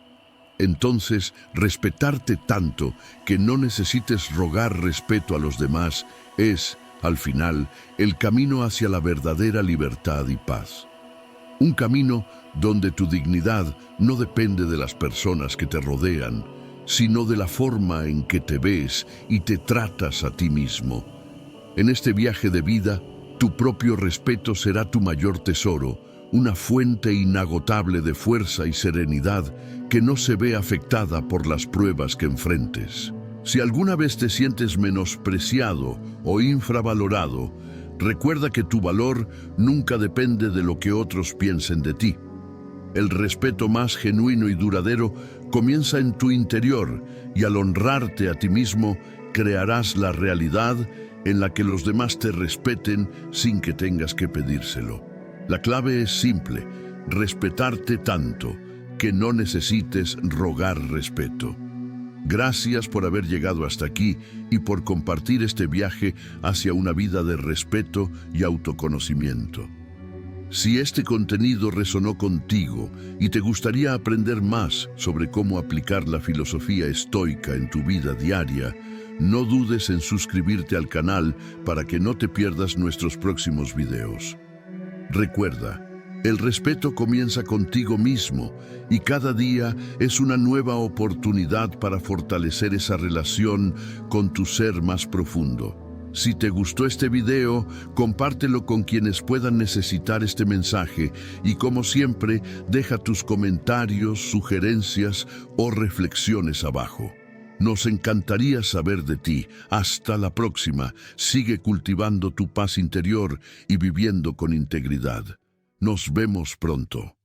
Entonces, respetarte tanto que no necesites rogar respeto a los demás es, al final, el camino hacia la verdadera libertad y paz. Un camino donde tu dignidad no depende de las personas que te rodean, sino de la forma en que te ves y te tratas a ti mismo. En este viaje de vida, tu propio respeto será tu mayor tesoro, una fuente inagotable de fuerza y serenidad que no se ve afectada por las pruebas que enfrentes. Si alguna vez te sientes menospreciado o infravalorado, recuerda que tu valor nunca depende de lo que otros piensen de ti. El respeto más genuino y duradero comienza en tu interior y al honrarte a ti mismo, crearás la realidad en la que los demás te respeten sin que tengas que pedírselo. La clave es simple, respetarte tanto que no necesites rogar respeto. Gracias por haber llegado hasta aquí y por compartir este viaje hacia una vida de respeto y autoconocimiento. Si este contenido resonó contigo y te gustaría aprender más sobre cómo aplicar la filosofía estoica en tu vida diaria, no dudes en suscribirte al canal para que no te pierdas nuestros próximos videos. Recuerda, el respeto comienza contigo mismo y cada día es una nueva oportunidad para fortalecer esa relación con tu ser más profundo. Si te gustó este video, compártelo con quienes puedan necesitar este mensaje y como siempre, deja tus comentarios, sugerencias o reflexiones abajo. Nos encantaría saber de ti. Hasta la próxima. Sigue cultivando tu paz interior y viviendo con integridad. Nos vemos pronto.